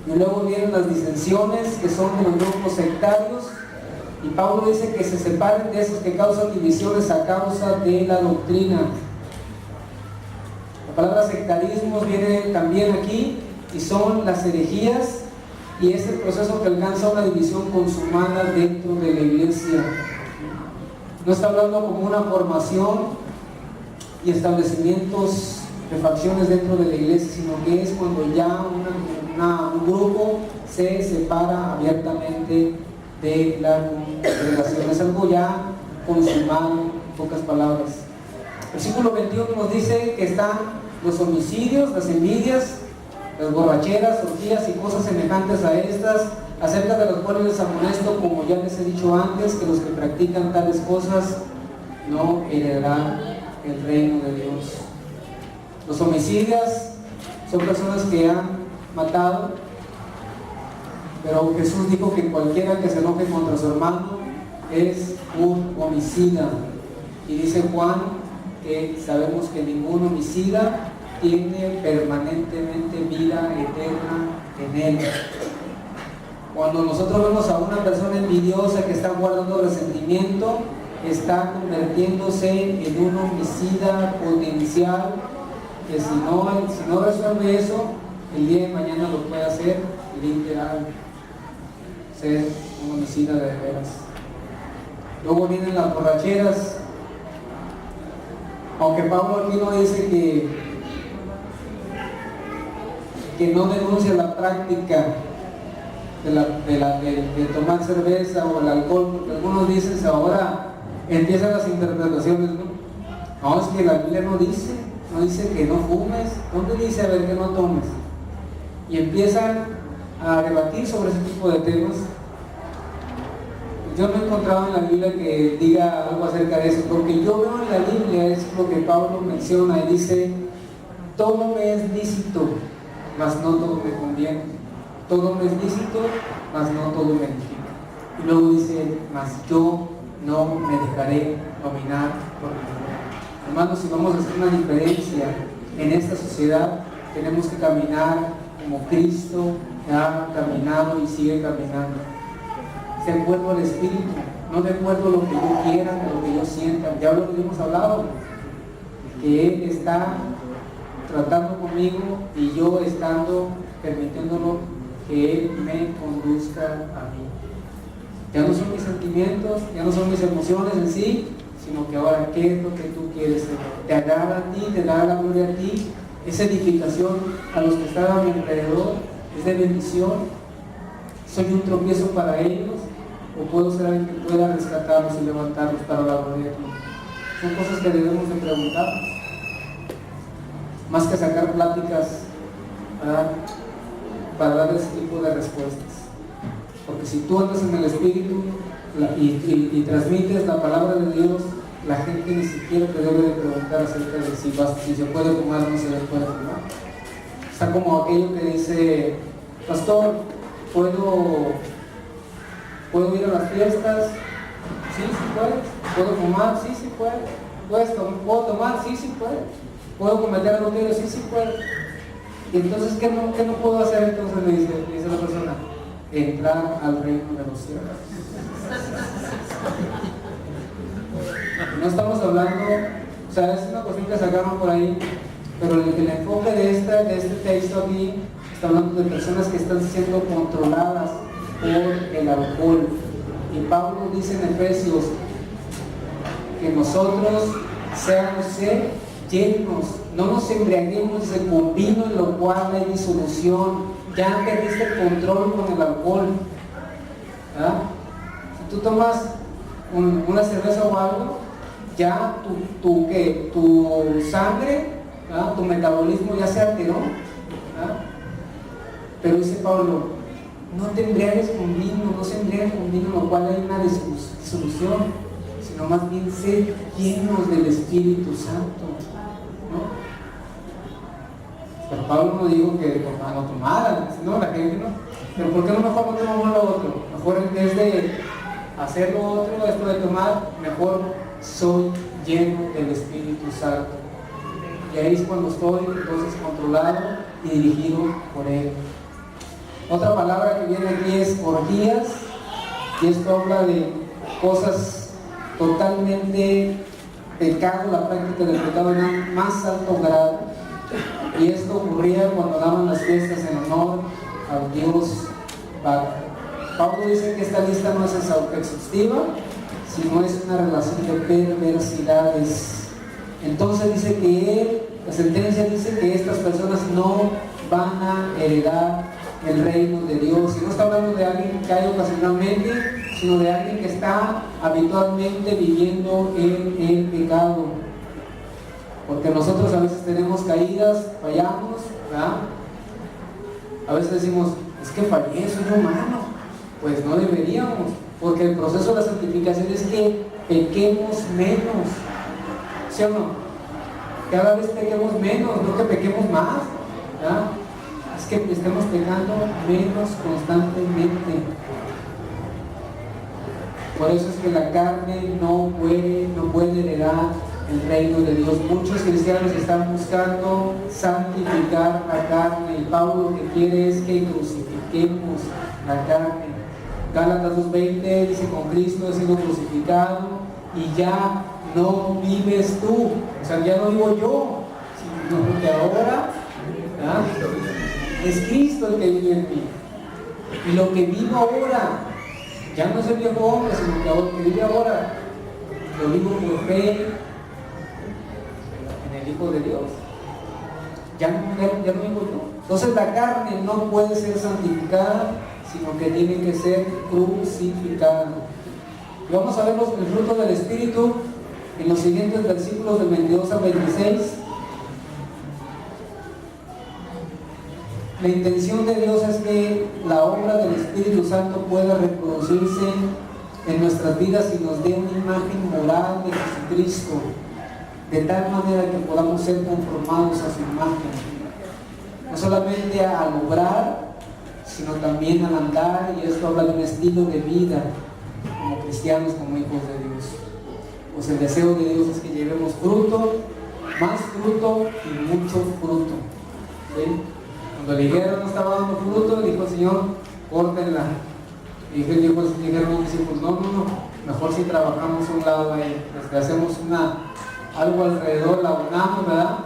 y luego vienen las disensiones, que son de los grupos sectarios, y Pablo dice que se separen de esos que causan divisiones a causa de la doctrina. La palabra sectarismos viene también aquí, y son las herejías, y es el proceso que alcanza una división consumada dentro de la iglesia. No está hablando como una formación y establecimientos de facciones dentro de la iglesia, sino que es cuando ya un grupo se separa abiertamente de la congregación. Es algo ya consumado, en pocas palabras. Versículo 21 nos dice que están los homicidios, las envidias, las borracheras, orgías y cosas semejantes a estas, acerca de los cuales les amonesto, como ya les he dicho antes, que los que practican tales cosas no heredarán el reino de Dios. Los homicidas son personas que han matado, pero Jesús dijo que cualquiera que se enoje contra su hermano es un homicida. Y dice Juan que sabemos que ningún homicida tiene permanentemente vida eterna en él. Cuando nosotros vemos a una persona envidiosa que está guardando resentimiento, está convirtiéndose en un homicida potencial, que si no resuelve eso, el día de mañana lo puede hacer literal, ser un homicida de veras. Luego vienen las borracheras. Aunque Pablo aquí no dice que no denuncia la práctica de tomar cerveza o el alcohol, porque algunos dicen, ahora empiezan las interpretaciones, no, es que la Biblia no dice que no fumes. ¿Dónde dice a ver que no tomes? Y empiezan a debatir sobre ese tipo de temas. Yo no he encontrado en la Biblia que diga algo acerca de eso, porque yo veo en la Biblia es lo que Pablo menciona y dice: todo me es lícito, mas no todo me conviene. Todo me es lícito, mas no todo me edifica. Y luego dice: mas yo no me dejaré dominar por el mundo. Hermanos, si vamos a hacer una diferencia en esta sociedad, tenemos que caminar como Cristo ha caminado y sigue caminando. De acuerdo al Espíritu, no de acuerdo a lo que yo quiera, a lo que yo sienta. Ya lo que hemos hablado, que Él está tratando conmigo y yo estando permitiéndolo que Él me conduzca a mí. Ya no son mis sentimientos, ya no son mis emociones en sí, sino que ahora, ¿qué es lo que tú quieres, Señor? ¿Te agrada a ti? ¿Te da la gloria a ti? ¿Es edificación a los que están a mi alrededor? ¿Es de bendición? ¿Soy un tropiezo para ellos? ¿O puedo ser alguien que pueda rescatarlos y levantarlos para la gloria de Dios? Son cosas que debemos de preguntarnos, más que sacar pláticas, ¿verdad?, para dar ese tipo de respuestas. Porque si tú andas en el Espíritu y transmites la palabra de Dios, la gente ni siquiera te debe de preguntar acerca de si se puede fumar o no se puede fumar. Está como aquello que dice: pastor, ¿puedo ir a las fiestas? Sí, sí puedes. ¿Puedo fumar? Sí, sí puedes. ¿Puedo tomar? Sí, sí puedes. ¿Puedo cometer adulterio? Sí, sí puedes. Y entonces, ¿qué no puedo hacer? Entonces le dice la persona: entrar al reino de los cielos. No estamos hablando, o sea, es una cuestión que sacaron por ahí, pero el enfoque de este texto aquí está hablando de personas que están siendo controladas por el alcohol. Y Pablo dice en Efesios que nosotros seamos llenos, no nos embriaguemos con vino en lo cual hay disolución. Ya perdiste el control con el alcohol, ¿verdad? Si tú tomas una cerveza o algo, ya tu sangre, ¿verdad?, tu metabolismo ya se alteró, ¿verdad? Pero dice Pablo: no te embriagues con vino, no se embriaguen con vino en lo cual hay una disolución, sino más bien ser llenos del Espíritu Santo, ¿no? Pero Pablo no dijo que no tomaran, no, la gente no. Pero ¿por qué no mejor no tomamos lo otro? Mejor en vez de hacer lo otro, esto de tomar, mejor soy lleno del Espíritu Santo. Y ahí es cuando estoy entonces controlado y dirigido por Él. Otra palabra que viene aquí es orgías, y esto habla de cosas totalmente pecado, la práctica del pecado en un más alto grado. Y esto ocurría cuando daban las fiestas en honor al dios Baal. Pablo dice que esta lista no es exhaustiva, sino es una relación de perversidades. Entonces dice que la sentencia dice que estas personas no van a heredar el reino de Dios. Y no está hablando de alguien que cae ocasionalmente, sino de alguien que está habitualmente viviendo en el pecado. Porque nosotros a veces tenemos caídas, fallamos, ¿verdad? A veces decimos: es que fallé, soy humano. Pues no deberíamos, porque el proceso de la santificación es que pequemos menos, ¿sí o no? Cada vez pequemos menos, no que pequemos más, ¿verdad? Es que estemos pecando menos constantemente. Por eso es que la carne no puede heredar el reino de Dios. Muchos cristianos están buscando santificar la carne, y Pablo lo que quiere es que crucifiquemos la carne. Gálatas 2:20 dice: con Cristo he sido crucificado y ya no vives tú, o sea, ya no vivo yo, sino que ahora, ¿verdad?, es Cristo el que vive en mí. Y lo que vivo ahora ya no es el viejo hombre, sino que lo que vive ahora lo vivo por fe en el Hijo de Dios. Ya no vivo yo. Entonces la carne no puede ser santificada, sino que tiene que ser crucificada. Y vamos a ver el fruto del Espíritu en los siguientes versículos del 22 al 26. La intención de Dios es que la obra del Espíritu Santo pueda reproducirse en nuestras vidas y nos dé una imagen moral de Jesucristo, de tal manera que podamos ser conformados a su imagen, no solamente al obrar, sino también al andar. Y esto habla de un estilo de vida como cristianos, como hijos de Dios. Pues el deseo de Dios es que llevemos fruto, más fruto y mucho fruto. ¿sí? Cuando la higuera no estaba dando fruto, dijo el Señor, córtenla. Y dijeron los discípulos, no, mejor si trabajamos un lado ahí, hacemos algo alrededor, la unamos, ¿verdad?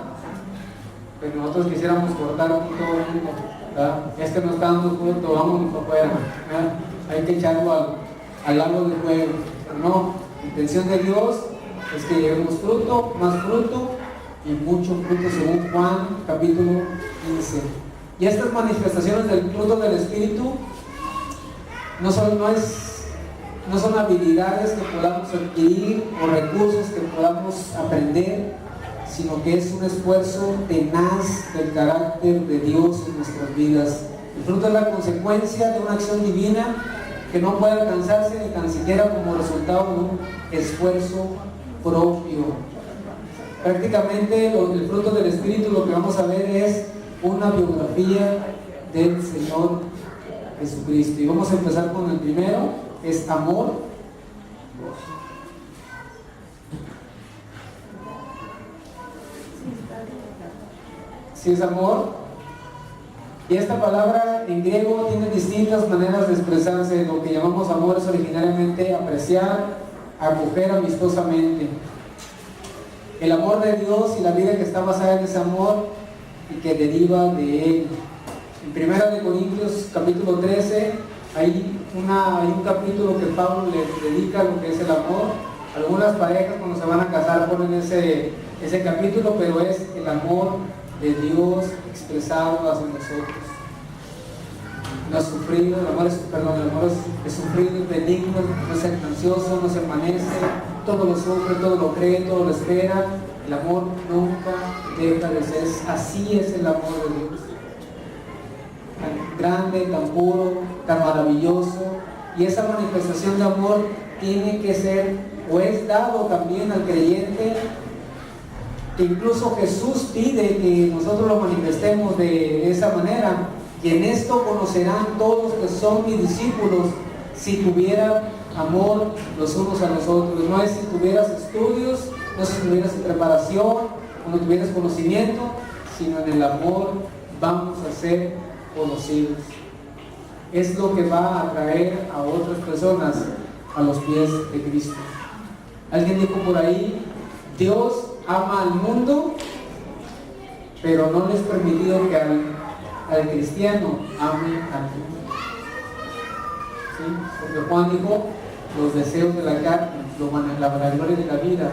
Pero nosotros quisiéramos cortar todo el mundo, ¿verdad? Este no está dando fruto, vámonos afuera, ¿verdad? Hay que echarlo al lago del fuego. Pero no, la intención de Dios es que llevemos fruto, más fruto y mucho fruto, según Juan capítulo 15. Y estas manifestaciones del fruto del Espíritu no son habilidades que podamos adquirir o recursos que podamos aprender, sino que es un esfuerzo tenaz del carácter de Dios en nuestras vidas. El fruto es la consecuencia de una acción divina que no puede alcanzarse ni tan siquiera como resultado de un esfuerzo propio. Prácticamente el fruto del Espíritu, lo que vamos a ver es una biografía del Señor Jesucristo. Y vamos a empezar con el primero, es amor. Sí, es amor. Y esta palabra en griego tiene distintas maneras de expresarse. Lo que llamamos amor es originariamente apreciar, acoger amistosamente. El amor de Dios y la vida que está basada en ese amor y que deriva de Él. En 1 Corintios capítulo 13 hay un capítulo que Pablo le dedica a lo que es el amor. Algunas parejas cuando se van a casar ponen ese capítulo, pero es el amor de Dios expresado hacia nosotros. No es sufrido, el amor es sufrido, es benigno, no es ansioso, no se amanece, todo lo sufre, todo lo cree, todo lo espera. El amor nunca deja de ser, así es el amor de Dios. Tan grande, tan puro, tan maravilloso. Y esa manifestación de amor tiene que ser, o es dado también al creyente, que incluso Jesús pide que nosotros lo manifestemos de esa manera. Y en esto conocerán todos que son mis discípulos, si tuvieran amor los unos a los otros. No es si tuvieras estudios, no es si tuvieras preparación, o no tuvieras conocimiento, sino en el amor vamos a ser conocidos. Es lo que va a atraer a otras personas a los pies de Cristo. Alguien dijo por ahí, Dios ama al mundo, pero no les es permitido que al cristiano ame al mundo. ¿Sí? Porque Juan dijo, los deseos de la carne, la gloria de la vida,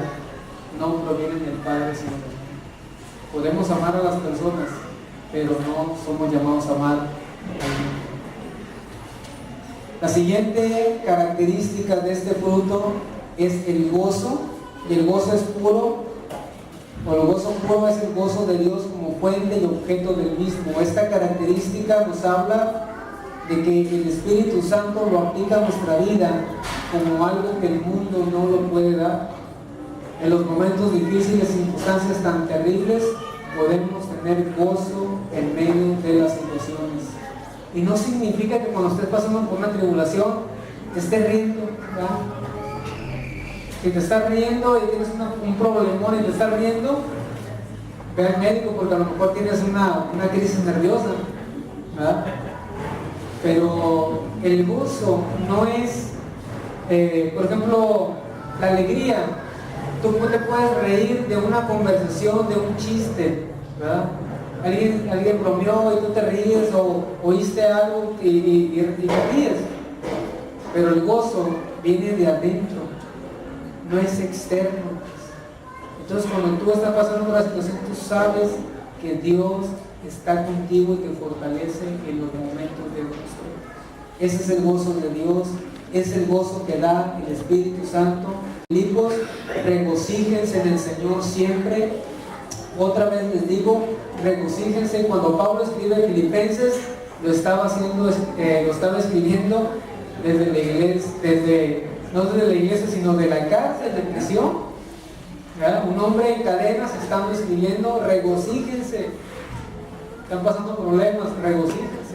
no provienen del Padre, sino del Hijo. Podemos amar a las personas, pero no somos llamados a amar al mundo. La siguiente característica de este fruto es el gozo, y el gozo es puro, o el gozo puro es el gozo de Dios como fuente y objeto del mismo. Esta característica nos habla de que el Espíritu Santo lo aplica a nuestra vida como algo que el mundo no lo puede dar. En los momentos difíciles, circunstancias tan terribles, podemos tener gozo en medio de las situaciones. Y no significa que cuando estés pasando por una tribulación te estés riendo, ¿verdad? Si te estás riendo y tienes un problemón y te estás riendo, ve al médico porque a lo mejor tienes una crisis nerviosa, ¿verdad? Pero el gozo no es, por ejemplo, la alegría. Tú te puedes reír de una conversación, de un chiste, ¿verdad? Alguien bromeó y tú te ríes, o oíste algo y te ríes. Pero el gozo viene de adentro, no es externo. Entonces cuando tú estás pasando por una situación, tú sabes que Dios está contigo y te fortalece en los momentos de gozo. Ese es el gozo de Dios, es el gozo que da el Espíritu Santo. Filipos, regocíjense en el Señor siempre. Otra vez les digo, regocíjense. Cuando Pablo escribe Filipenses, lo estaba escribiendo desde la iglesia, no desde la iglesia, sino de la cárcel, de prisión. ¿Verdad? Un hombre en cadenas estando escribiendo, regocíjense. Están pasando problemas, regocíjense.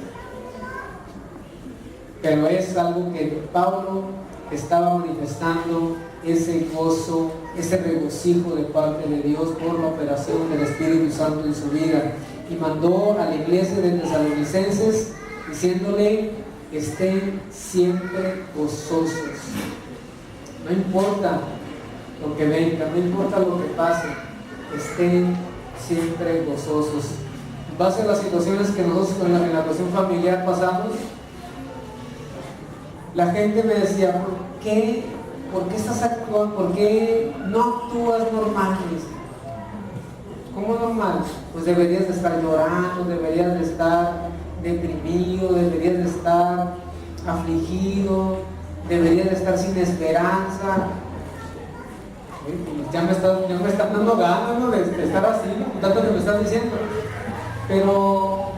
Pero es algo que Pablo estaba manifestando, ese gozo ese regocijo de parte de Dios por la operación del Espíritu Santo en su vida. Y mandó a la iglesia de Tesalonicenses diciéndole: estén siempre gozosos. No importa lo que venga, no importa lo que pase, estén siempre gozosos. En base a las situaciones que nosotros en la cuestión familiar pasamos, la gente me decía: ¿por qué estás actuando? ¿Por qué no actúas normal? ¿Cómo normal? Pues deberías de estar llorando, deberías de estar deprimido, deberías de estar afligido, deberías de estar sin esperanza. Ya me están dando ganas, ¿no?, de estar así, tanto que me están diciendo. Pero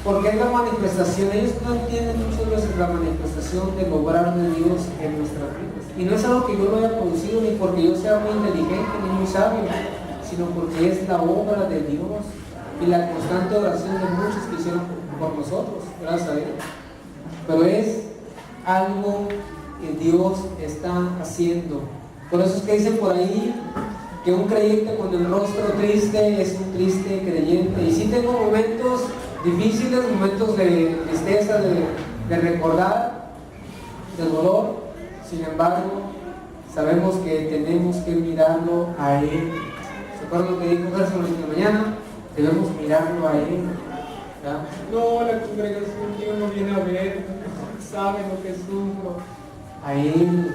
porque es la manifestación, ellos no entienden muchas veces la manifestación del obrar de Dios en nuestras vidas. Y no es algo que yo lo haya producido, ni porque yo sea muy inteligente ni muy sabio, sino porque es la obra de Dios y la constante oración de muchos que hicieron por nosotros, gracias a Dios. Pero es algo que Dios está haciendo. Por eso es que dicen por ahí que un creyente con el rostro triste es un triste creyente. Y sí tengo momentos difíciles, momentos de tristeza, de recordar, de dolor. Sin embargo, sabemos que tenemos que mirarlo a Él. ¿Se acuerdan lo que dijo Gerson en la mañana? Debemos mirarlo a Él. ¿Ya? No, la congregación Dios no viene a ver, sabe lo que sufro. A Él.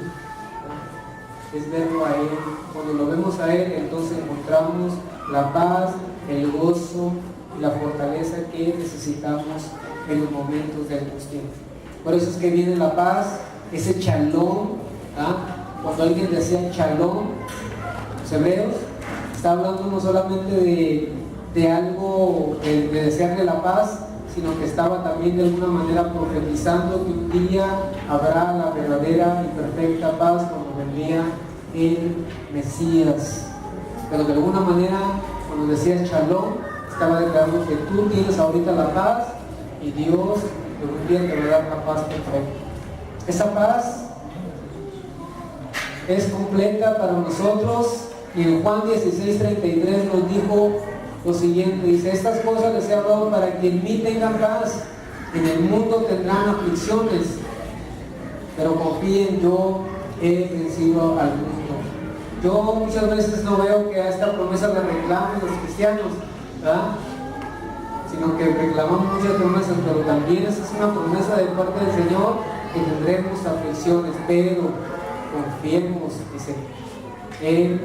Es verlo a Él. Cuando lo vemos a Él, entonces encontramos la paz, el gozo y la fortaleza que necesitamos en los momentos de angustia. Por eso es que viene la paz, ese shalom. Cuando alguien decía shalom, los hebreos, está hablando no solamente de algo, de desearle la paz, sino que estaba también de alguna manera profetizando que un día habrá la verdadera y perfecta paz cuando vendría el Mesías. Pero de alguna manera, cuando decía shalom, estaba declarando que tú tienes ahorita la paz y Dios algún día te va a dar la paz perfecta. Esa paz es completa para nosotros, y en Juan 16:33 nos dijo lo siguiente, dice: estas cosas les he hablado para que en mí tengan paz. En el mundo tendrán aflicciones, pero confíen, yo he vencido al mundo. Yo muchas veces no veo que a esta promesa la reclamen los cristianos, ¿verdad?, sino que reclamamos muchas promesas, pero también esa es una promesa de parte del Señor, que tendremos aflicciones, pero confiemos, dice, Él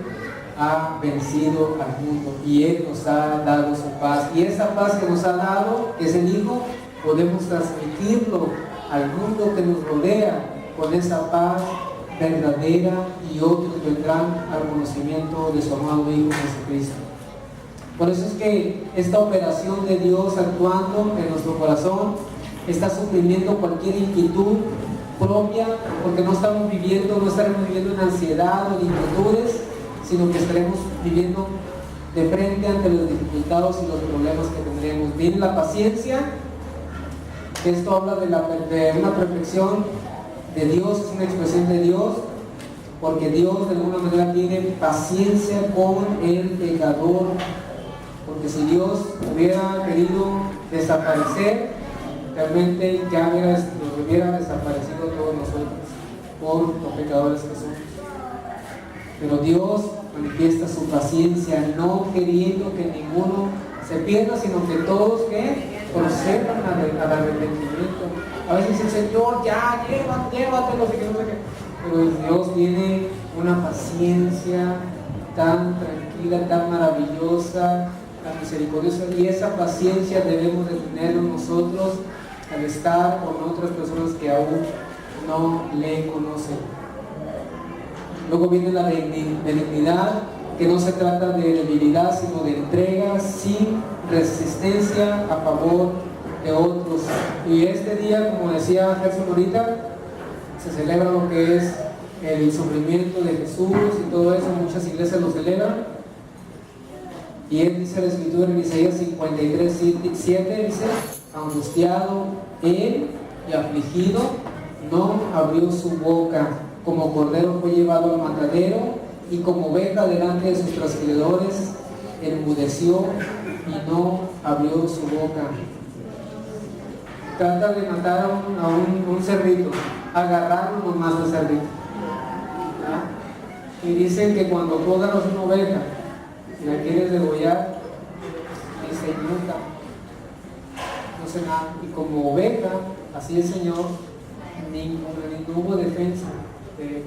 ha vencido al mundo y Él nos ha dado su paz, y esa paz que nos ha dado, que es el Hijo, podemos transmitirlo al mundo que nos rodea con esa paz verdadera, y otros vendrán al conocimiento de su amado Hijo Jesucristo. Por eso es que esta operación de Dios actuando en nuestro corazón está suprimiendo cualquier inquietud propia, porque no estaremos viviendo en ansiedad o en inquietudes, sino que estaremos viviendo de frente ante las dificultades y los problemas que tendremos. Viene la paciencia, que esto habla de una perfección de Dios, es una expresión de Dios, porque Dios de alguna manera tiene paciencia con el pecador, porque si Dios hubiera querido desaparecer, realmente ya nos hubiera desaparecido todos nosotros por los pecadores que somos. Pero Dios manifiesta su paciencia, no queriendo que ninguno se pierda, sino que todos que procedan al arrepentimiento. A veces el Señor, ya, llévatelo, no sé qué. Pero Dios tiene una paciencia tan tranquila, tan maravillosa, tan misericordiosa, y esa paciencia debemos de tenerlo nosotros al estar con otras personas que aún no le conocen. Luego viene la benignidad, que no se trata de debilidad, sino de entrega sin resistencia a favor de otros. Y este día, como decía Gerson ahorita, se celebra lo que es el sufrimiento de Jesús y todo eso. Muchas iglesias lo celebran, y él dice la escritura en Isaías 53:7, dice: angustiado él y afligido, no abrió su boca, como cordero fue llevado al matadero, y como oveja delante de sus trasquiladores, enmudeció y no abrió su boca. Trata de matar a un cerdito, agarrarlo nomás al cerdito. ¿Ah? Y dicen que cuando tú agarras una oveja y la quieres degollar, dice nunca, no sé nada. Y como oveja, así el Señor, no hubo defensa de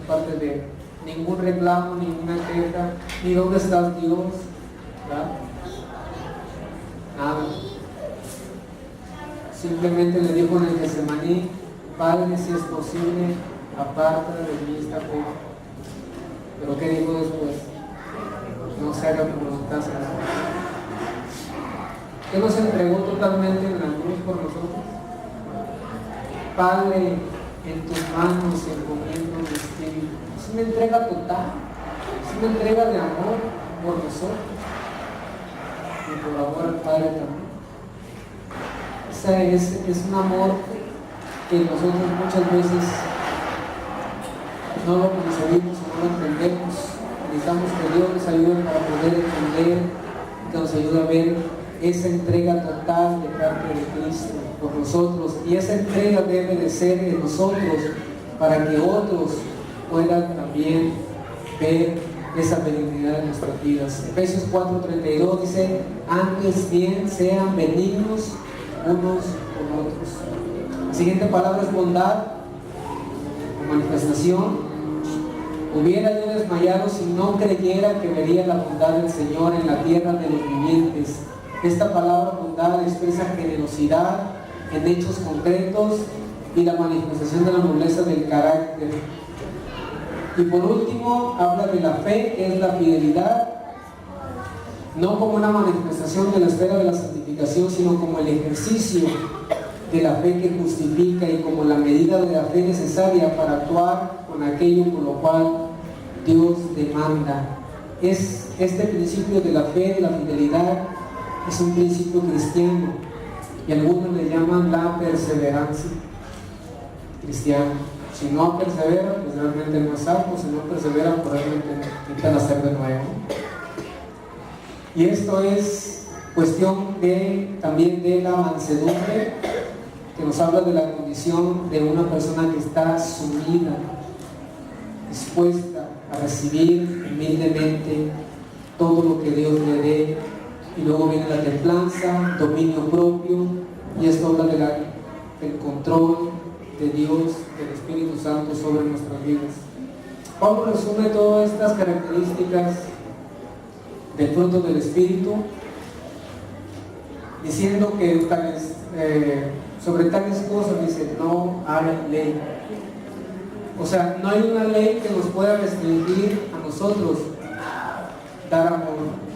parte de ningún reclamo, ninguna queja, ni dónde estás Dios, ¿verdad? Nada. Simplemente le dijo en el Getsemaní: Padre, si es posible, aparta de mí esta copa. Pero ¿qué dijo después? No se haga tu voluntad, sino la mía. ¿Qué nos entregó totalmente en la cruz por nosotros? Padre, en tus manos encomiendo mi espíritu. Es una entrega total, es una entrega de amor por nosotros y por amor al Padre también. Es un amor que nosotros muchas veces no lo concebimos o no lo entendemos. Necesitamos que Dios nos ayude para poder entender, que nos ayude a ver esa entrega total de parte de Cristo por nosotros, y esa entrega debe de ser de nosotros para que otros puedan también ver esa benignidad en nuestras vidas. Efesios 4:32 dice: antes bien sean benignos unos con otros. La siguiente palabra es bondad o manifestación. Hubiera yo desmayado si no creyera que vería la bondad del Señor en la tierra de los vivientes. Esta palabra bondad expresa generosidad en hechos concretos y la manifestación de la nobleza del carácter. Y por último, habla de la fe, que es la fidelidad, no como una manifestación de la esfera de la santificación, sino como el ejercicio de la fe que justifica y como la medida de la fe necesaria para actuar con aquello por lo cual Dios demanda. Es este principio de la fe, de la fidelidad, es un principio cristiano, y algunos le llaman la perseverancia cristiana. Si no persevera, pues realmente no es salvo. Si no persevera, probablemente intentan hacer de nuevo. Y esto es cuestión también de la mansedumbre, que nos habla de la condición de una persona que está sumida, dispuesta a recibir humildemente todo lo que Dios le dé. Y luego viene la templanza, dominio propio, y esto habla del control de Dios, del Espíritu Santo sobre nuestras vidas. Pablo resume todas estas características del fruto del Espíritu diciendo que sobre tales cosas dice: no hay ley. O sea, no hay una ley que nos pueda restringir a nosotros dar amor.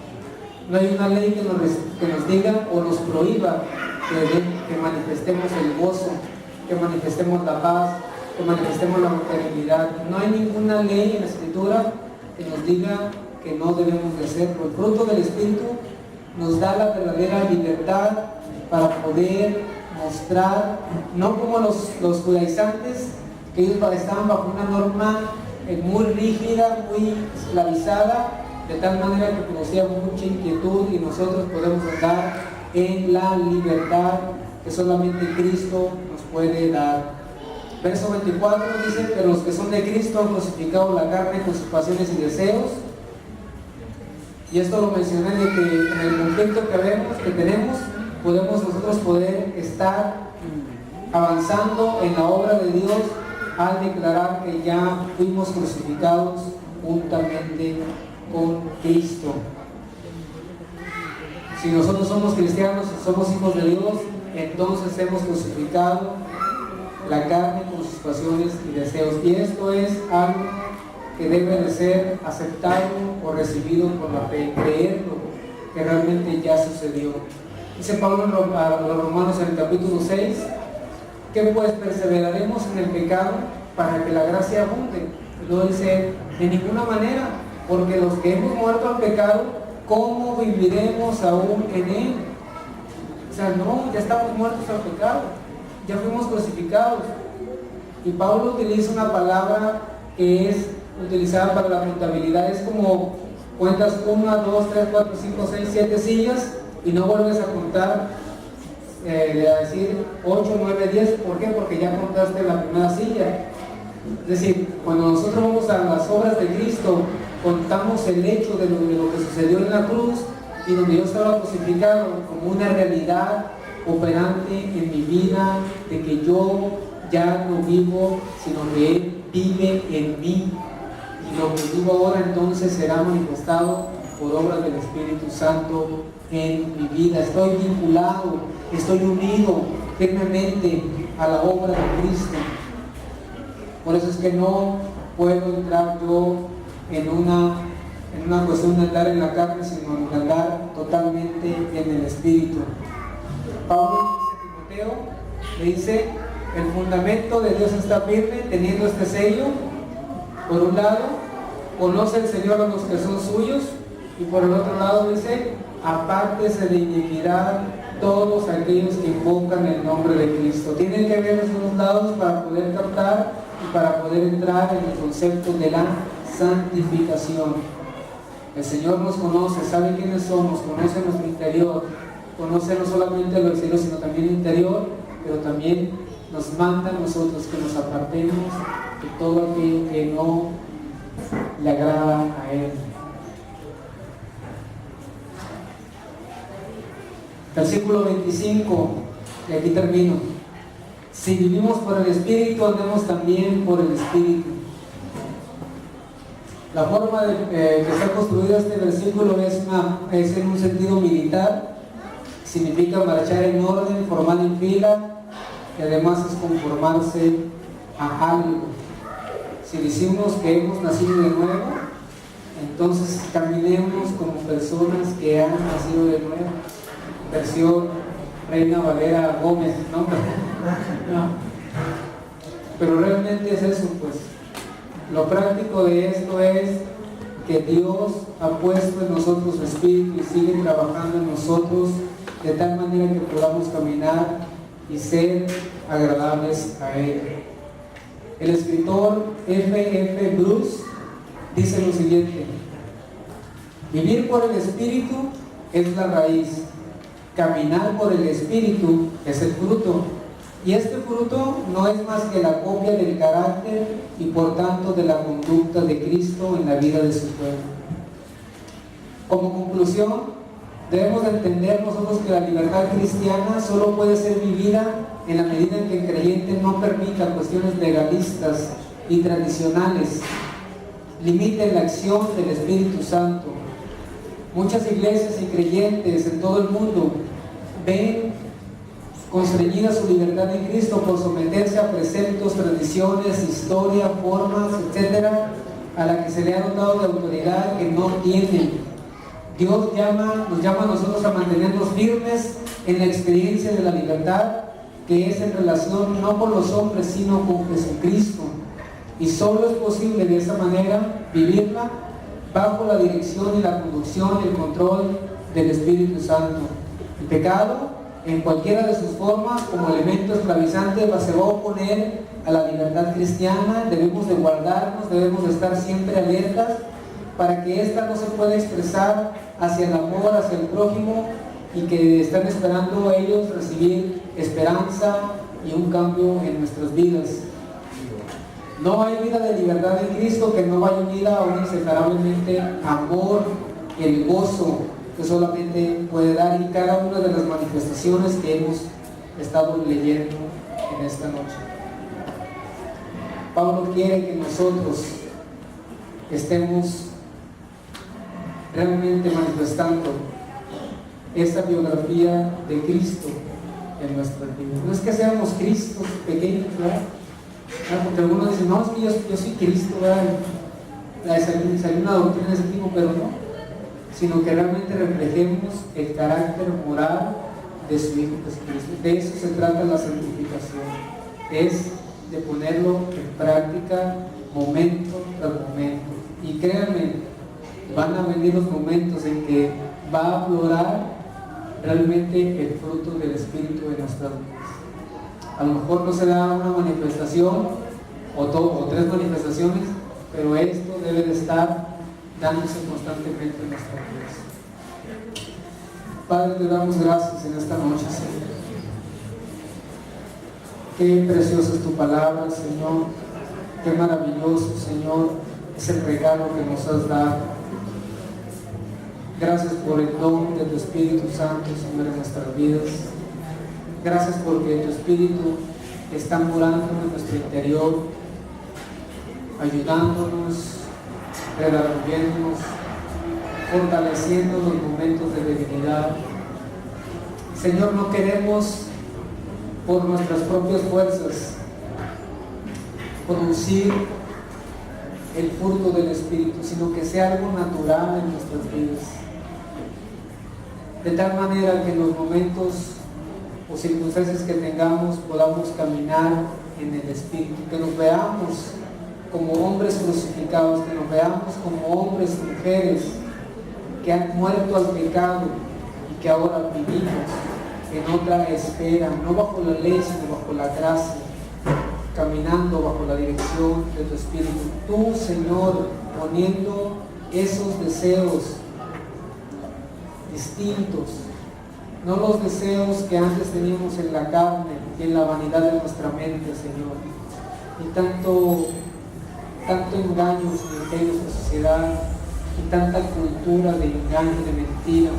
No hay una ley que nos diga o nos prohíba que manifestemos el gozo, que manifestemos la paz, que manifestemos la fraternidad. No hay ninguna ley en la Escritura que nos diga que no debemos de hacerlo. El fruto del Espíritu nos da la verdadera libertad para poder mostrar, no como los judaizantes, que ellos estaban bajo una norma muy rígida, muy esclavizada, de tal manera que producíamos mucha inquietud, y nosotros podemos andar en la libertad que solamente Cristo nos puede dar. Verso 24 dice: pero los que son de Cristo han crucificado la carne con sus pasiones y deseos. Y esto lo mencioné, de que en el conflicto que tenemos, podemos nosotros poder estar avanzando en la obra de Dios al declarar que ya fuimos crucificados juntamente con Cristo. Si nosotros somos cristianos, somos hijos de Dios, entonces hemos crucificado la carne con sus pasiones y deseos. Y esto es algo que debe de ser aceptado o recibido por la fe, creerlo, que realmente ya sucedió. Dice Pablo a los Romanos en el capítulo 6, que pues perseveraremos en el pecado para que la gracia abunde. Y luego dice: de ninguna manera, porque los que hemos muerto al pecado, ¿cómo viviremos aún en él? O sea, no, ya estamos muertos al pecado, ya fuimos crucificados. Y Pablo utiliza una palabra que es utilizada para la contabilidad es como cuentas 1, 2, 3, 4, 5, 6, 7 sillas y no vuelves a contar, a decir 8, 9, 10. ¿Por qué? Porque ya contaste la primera silla. Es decir, cuando nosotros vamos a las obras de Cristo, contamos el hecho de lo que sucedió en la cruz y donde yo estaba crucificado como una realidad operante en mi vida, de que yo ya no vivo, sino que Él vive en mí. Y lo que vivo ahora entonces será manifestado por obras del Espíritu Santo en mi vida. Estoy vinculado, estoy unido firmemente a la obra de Cristo. Por eso es que no puedo entrar yo en una cuestión de andar en la carne, sino en andar totalmente en el Espíritu. Pablo dice a Timoteo, le dice: el fundamento de Dios está firme, teniendo este sello. Por un lado, conoce el Señor a los que son suyos, y por el otro lado dice: apártese de iniquidad todos aquellos que invocan el nombre de Cristo. Tienen que ver esos dos lados para poder captar y para poder entrar en el concepto de la santificación. El Señor nos conoce, sabe quiénes somos, conoce nuestro interior, conoce no solamente lo exterior, sino también el interior, pero también nos manda a nosotros que nos apartemos de todo aquello que no le agrada a Él. Versículo 25, y aquí termino. Si vivimos por el Espíritu, andemos también por el Espíritu. La forma que está construido este versículo es en un sentido militar. Significa marchar en orden, formar en fila, y además es conformarse a algo. Si decimos que hemos nacido de nuevo, entonces caminemos como personas que han nacido de nuevo. Versión Reina Valera Gómez, ¿no? No. Pero realmente es eso, pues. Lo práctico de esto es que Dios ha puesto en nosotros su espíritu y sigue trabajando en nosotros de tal manera que podamos caminar y ser agradables a Él. El escritor F.F. Bruce dice lo siguiente: vivir por el espíritu es la raíz, caminar por el espíritu es el fruto. Y este fruto no es más que la copia del carácter y por tanto de la conducta de Cristo en la vida de su pueblo. Como conclusión, debemos de entender nosotros que la libertad cristiana solo puede ser vivida en la medida en que el creyente no permita cuestiones legalistas y tradicionales limiten la acción del Espíritu Santo. Muchas iglesias y creyentes en todo el mundo ven constreñida su libertad en Cristo por someterse a preceptos, tradiciones, historia, formas, etcétera, a la que se le ha dotado de autoridad que no tienen. Dios nos llama a nosotros a mantenernos firmes en la experiencia de la libertad, que es en relación no con los hombres, sino con Jesucristo. Y solo es posible de esa manera vivirla bajo la dirección y la conducción y el control del Espíritu Santo. El pecado, en cualquiera de sus formas, como elemento esclavizante, se va a oponer a la libertad cristiana. Debemos de guardarnos, debemos de estar siempre alertas para que ésta no se pueda expresar hacia el amor, hacia el prójimo, y que están esperando ellos recibir esperanza y un cambio en nuestras vidas. No hay vida de libertad en Cristo que no vaya unida a un inseparablemente amor, el gozo que solamente puede dar en cada una de las manifestaciones que hemos estado leyendo en esta noche. Pablo quiere que nosotros estemos realmente manifestando esta biografía de Cristo en nuestras vidas. No es que seamos Cristos pequeños, ¿verdad? Porque algunos dicen: no, es que yo soy Cristo, ¿verdad? Salió una doctrina de ese tipo, pero no, sino que realmente reflejemos el carácter moral de su Hijo Jesucristo. De eso se trata la santificación, es de ponerlo en práctica momento tras momento. Y créanme, van a venir los momentos en que va a aflorar realmente el fruto del Espíritu en nuestras vidas. A lo mejor no se da una manifestación o tres manifestaciones, pero esto debe de estar dándose constantemente en nuestra vida. Padre, te damos gracias en esta noche, Señor. Qué preciosa es tu palabra, Señor. Qué maravilloso, Señor, es el regalo que nos has dado. Gracias por el don de tu Espíritu Santo, Señor, en nuestras vidas. Gracias porque tu Espíritu está morando en nuestro interior, ayudándonos, redarguyéndonos, fortaleciendo los momentos de debilidad. Señor, no queremos por nuestras propias fuerzas producir el fruto del Espíritu, sino que sea algo natural en nuestras vidas, de tal manera que en los momentos o circunstancias que tengamos podamos caminar en el Espíritu, que nos veamos como hombres crucificados, que nos veamos como hombres y mujeres que han muerto al pecado y que ahora vivimos en otra esfera, no bajo la ley, sino bajo la gracia, caminando bajo la dirección de tu Espíritu. Tú, Señor, poniendo esos deseos distintos, no los deseos que antes teníamos en la carne y en la vanidad de nuestra mente, Señor, y tanto engaño que hay en nuestra sociedad, y tanta cultura de engaño y de mentira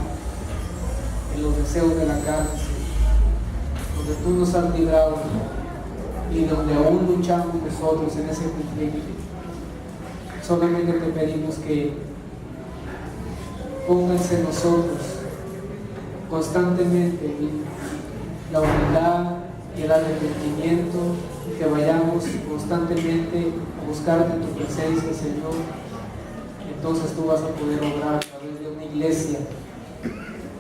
en los deseos de la carne, Señor, donde tú nos has librado y donde aún luchamos nosotros en ese conflicto. Solamente te pedimos que pónganse en nosotros constantemente la humildad y el arrepentimiento, y que vayamos constantemente a buscarte en tu presencia, Señor. Entonces tú vas a poder obrar a través de una iglesia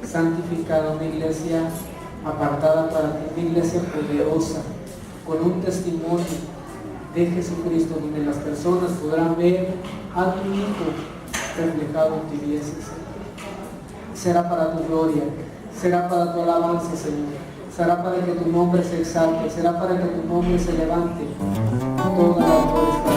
santificada, una iglesia apartada para ti, una iglesia poderosa, con un testimonio de Jesucristo, donde las personas podrán ver a tu Hijo reflejado en tu iglesia, Señor. Será para tu gloria, será para tu alabanza, Señor, será para que tu nombre se exalte, será para que tu nombre se levante. Toda la gloria.